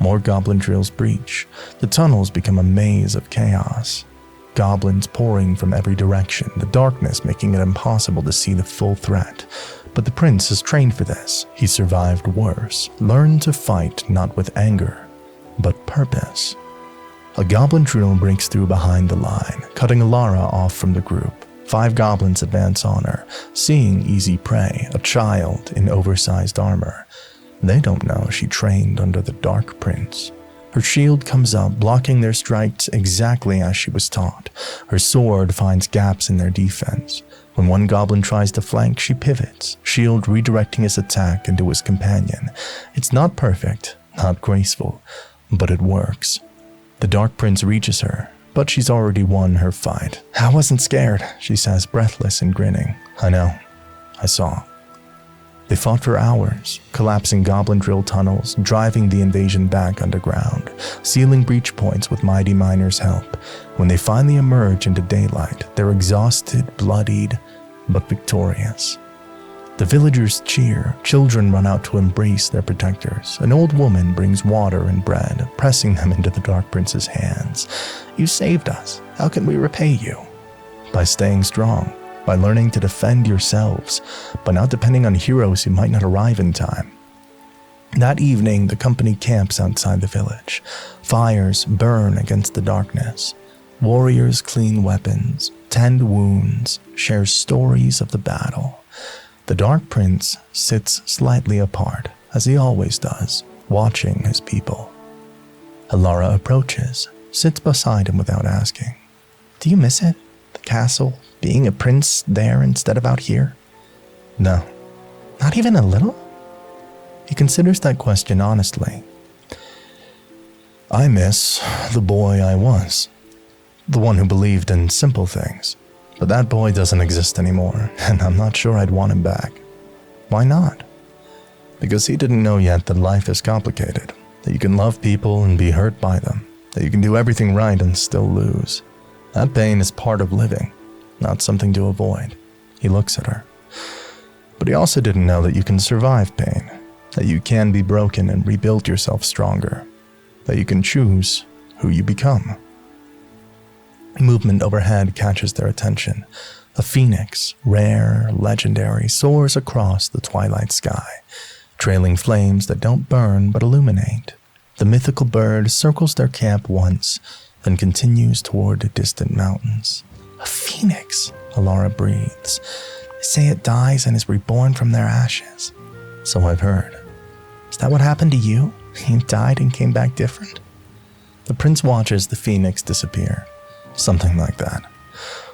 More goblin drills breach. The tunnels become a maze of chaos. Goblins pouring from every direction, the darkness making it impossible to see the full threat. But the prince is trained for this. He survived worse, learned to fight not with anger, but purpose. A goblin drill breaks through behind the line, cutting Alara off from the group. 5 goblins advance on her, seeing easy prey, a child in oversized armor. They don't know she trained under the Dark Prince. Her shield comes up, blocking their strikes exactly as she was taught. Her sword finds gaps in their defense. When one goblin tries to flank, she pivots, shield redirecting his attack into his companion. It's not perfect, not graceful, but it works. The Dark Prince reaches her, but she's already won her fight. "I wasn't scared," she says, breathless and grinning. "I know. I saw." They fought for hours, collapsing goblin drill tunnels, driving the invasion back underground, sealing breach points with mighty miners' help. When they finally emerge into daylight, they're exhausted, bloodied, but victorious. The villagers cheer, children run out to embrace their protectors. An old woman brings water and bread, pressing them into the Dark Prince's hands. "You saved us. How can we repay you?" "By staying strong, by learning to defend yourselves, by not depending on heroes who might not arrive in time." That evening, the company camps outside the village. Fires burn against the darkness. Warriors clean weapons, tend wounds, share stories of the battle. The Dark Prince sits slightly apart, as he always does, watching his people. Alara approaches, sits beside him without asking. "Do you miss it? The castle, being a prince there instead of out here?" "No." "Not even a little?" He considers that question honestly. "I miss the boy I was, the one who believed in simple things. But that boy doesn't exist anymore, and I'm not sure I'd want him back." "Why not?" "Because he didn't know yet that life is complicated, that you can love people and be hurt by them, that you can do everything right and still lose. That pain is part of living, not something to avoid." He looks at her. "But he also didn't know that you can survive pain, that you can be broken and rebuild yourself stronger, that you can choose who you become." Movement overhead catches their attention. A phoenix, rare, legendary, soars across the twilight sky, trailing flames that don't burn but illuminate. The mythical bird circles their camp once, then continues toward distant mountains. "A phoenix," Alara breathes. "They say it dies and is reborn from their ashes." "So I've heard." "Is that what happened to you? You died and came back different?" The prince watches the phoenix disappear. "Something like that.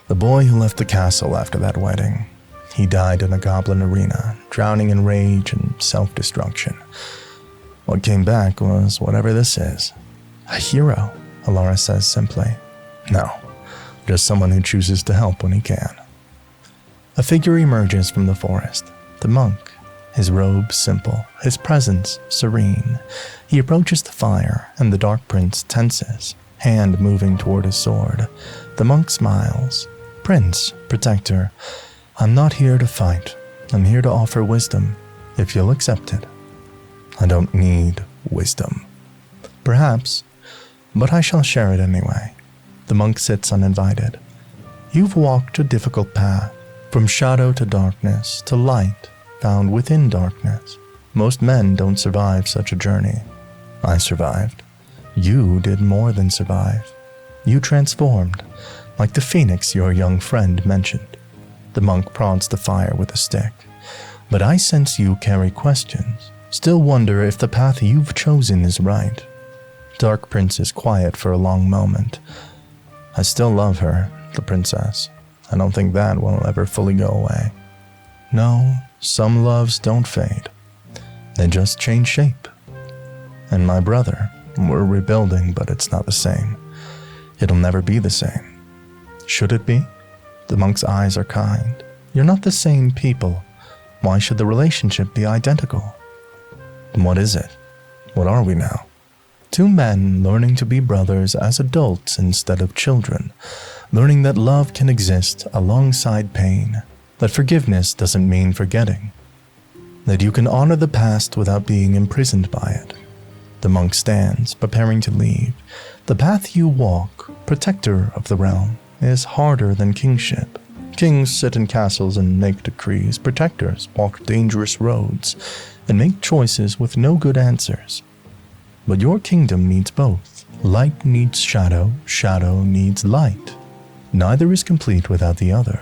The boy who left the castle after that wedding. He died in a goblin arena, drowning in rage and self-destruction. What came back was whatever this is." "A hero," Alara says simply. "No, just someone who chooses to help when he can." A figure emerges from the forest. The monk, his robe simple, his presence serene. He approaches the fire, and the Dark Prince tenses, hand moving toward his sword. The monk smiles. "Prince, protector, I'm not here to fight. I'm here to offer wisdom, if you'll accept it." "I don't need wisdom." "Perhaps, but I shall share it anyway." The monk sits uninvited. "You've walked a difficult path, from shadow to darkness, to light found within darkness. Most men don't survive such a journey. I survived. You did more than survive. You transformed, like the phoenix your young friend mentioned." The monk prods the fire with a stick. "But I sense you carry questions, still wonder if the path you've chosen is right." Dark Prince is quiet for a long moment. "I still love her, the princess. I don't think that will ever fully go away." "No, some loves don't fade. They just change shape. And my brother, we're rebuilding, but it's not the same. It'll never be the same." "Should it be?" The monk's eyes are kind. "You're not the same people. Why should the relationship be identical?" "What is it? What are we now?" "Two men learning to be brothers as adults instead of children, learning that love can exist alongside pain, that forgiveness doesn't mean forgetting, that you can honor the past without being imprisoned by it." The monk stands, preparing to leave. "The path you walk, protector of the realm, is harder than kingship. Kings sit in castles and make decrees. Protectors walk dangerous roads and make choices with no good answers. But your kingdom needs both. Light needs shadow, shadow needs light. Neither is complete without the other."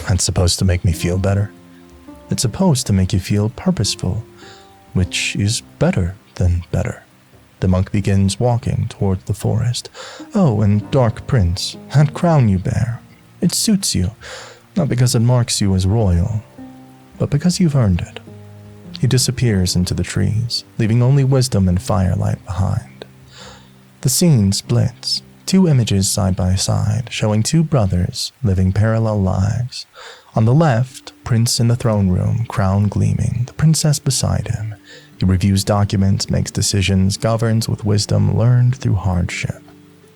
"That's supposed to make me feel better." "It's supposed to make you feel purposeful, which is better than better." The monk begins walking toward the forest. "Oh, and Dark Prince, that crown you bear, it suits you, not because it marks you as royal, but because you've earned it." He disappears into the trees, leaving only wisdom and firelight behind. The scene splits. Two images side by side, showing two brothers living parallel lives. On the left, Prince in the throne room, crown gleaming, the princess beside him. He reviews documents, makes decisions, governs with wisdom learned through hardship.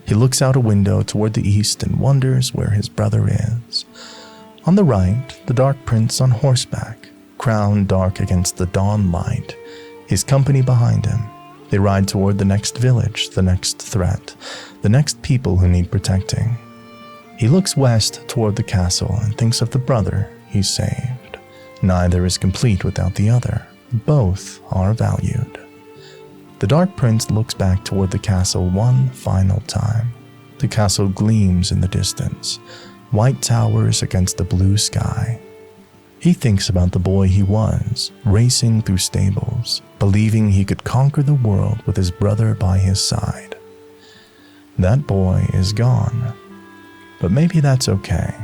He looks out a window toward the east and wonders where his brother is. On the right, the Dark Prince on horseback, crown dark against the dawn light, his company behind him. They ride toward the next village, the next threat, the next people who need protecting. He looks west toward the castle and thinks of the brother he saved. Neither is complete without the other. Both are valued. The Dark Prince looks back toward the castle one final time. The castle gleams in the distance, white towers against the blue sky. He thinks about the boy he was, racing through stables, believing he could conquer the world with his brother by his side. That boy is gone. But maybe that's okay.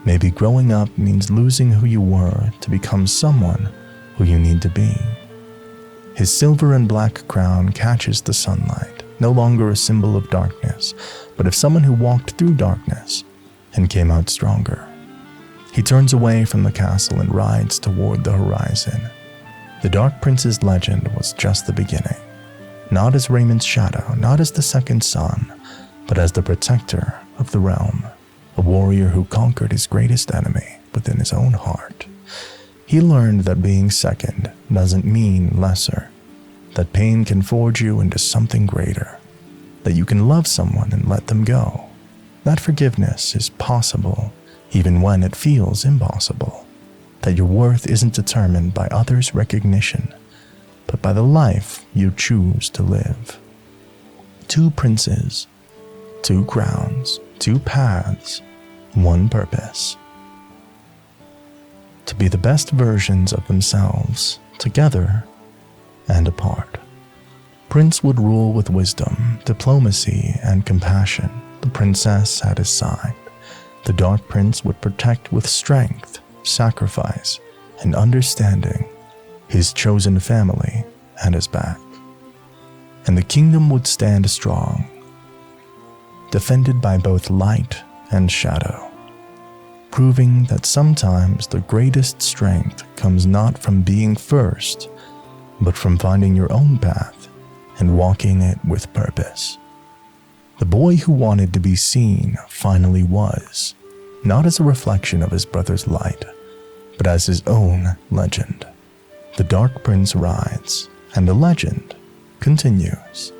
Maybe growing up means losing who you were to become someone who you need to be. His silver and black crown catches the sunlight, no longer a symbol of darkness, but of someone who walked through darkness and came out stronger. He turns away from the castle and rides toward the horizon. The Dark Prince's legend was just the beginning. Not as Raymond's shadow, not as the second son, but as the protector of the realm, a warrior who conquered his greatest enemy within his own heart. He learned that being second doesn't mean lesser, that pain can forge you into something greater, that you can love someone and let them go, that forgiveness is possible even when it feels impossible, that your worth isn't determined by others' recognition, but by the life you choose to live. Two princes, two crowns, two paths, one purpose. To be the best versions of themselves, together and apart. Prince would rule with wisdom, diplomacy, and compassion. The princess at his side. The Dark Prince would protect with strength, sacrifice, and understanding his chosen family at his back. And the kingdom would stand strong, defended by both light and shadow, proving that sometimes the greatest strength comes not from being first, but from finding your own path and walking it with purpose. The boy who wanted to be seen finally was, not as a reflection of his brother's light, but as his own legend. The Dark Prince rides, and the legend continues.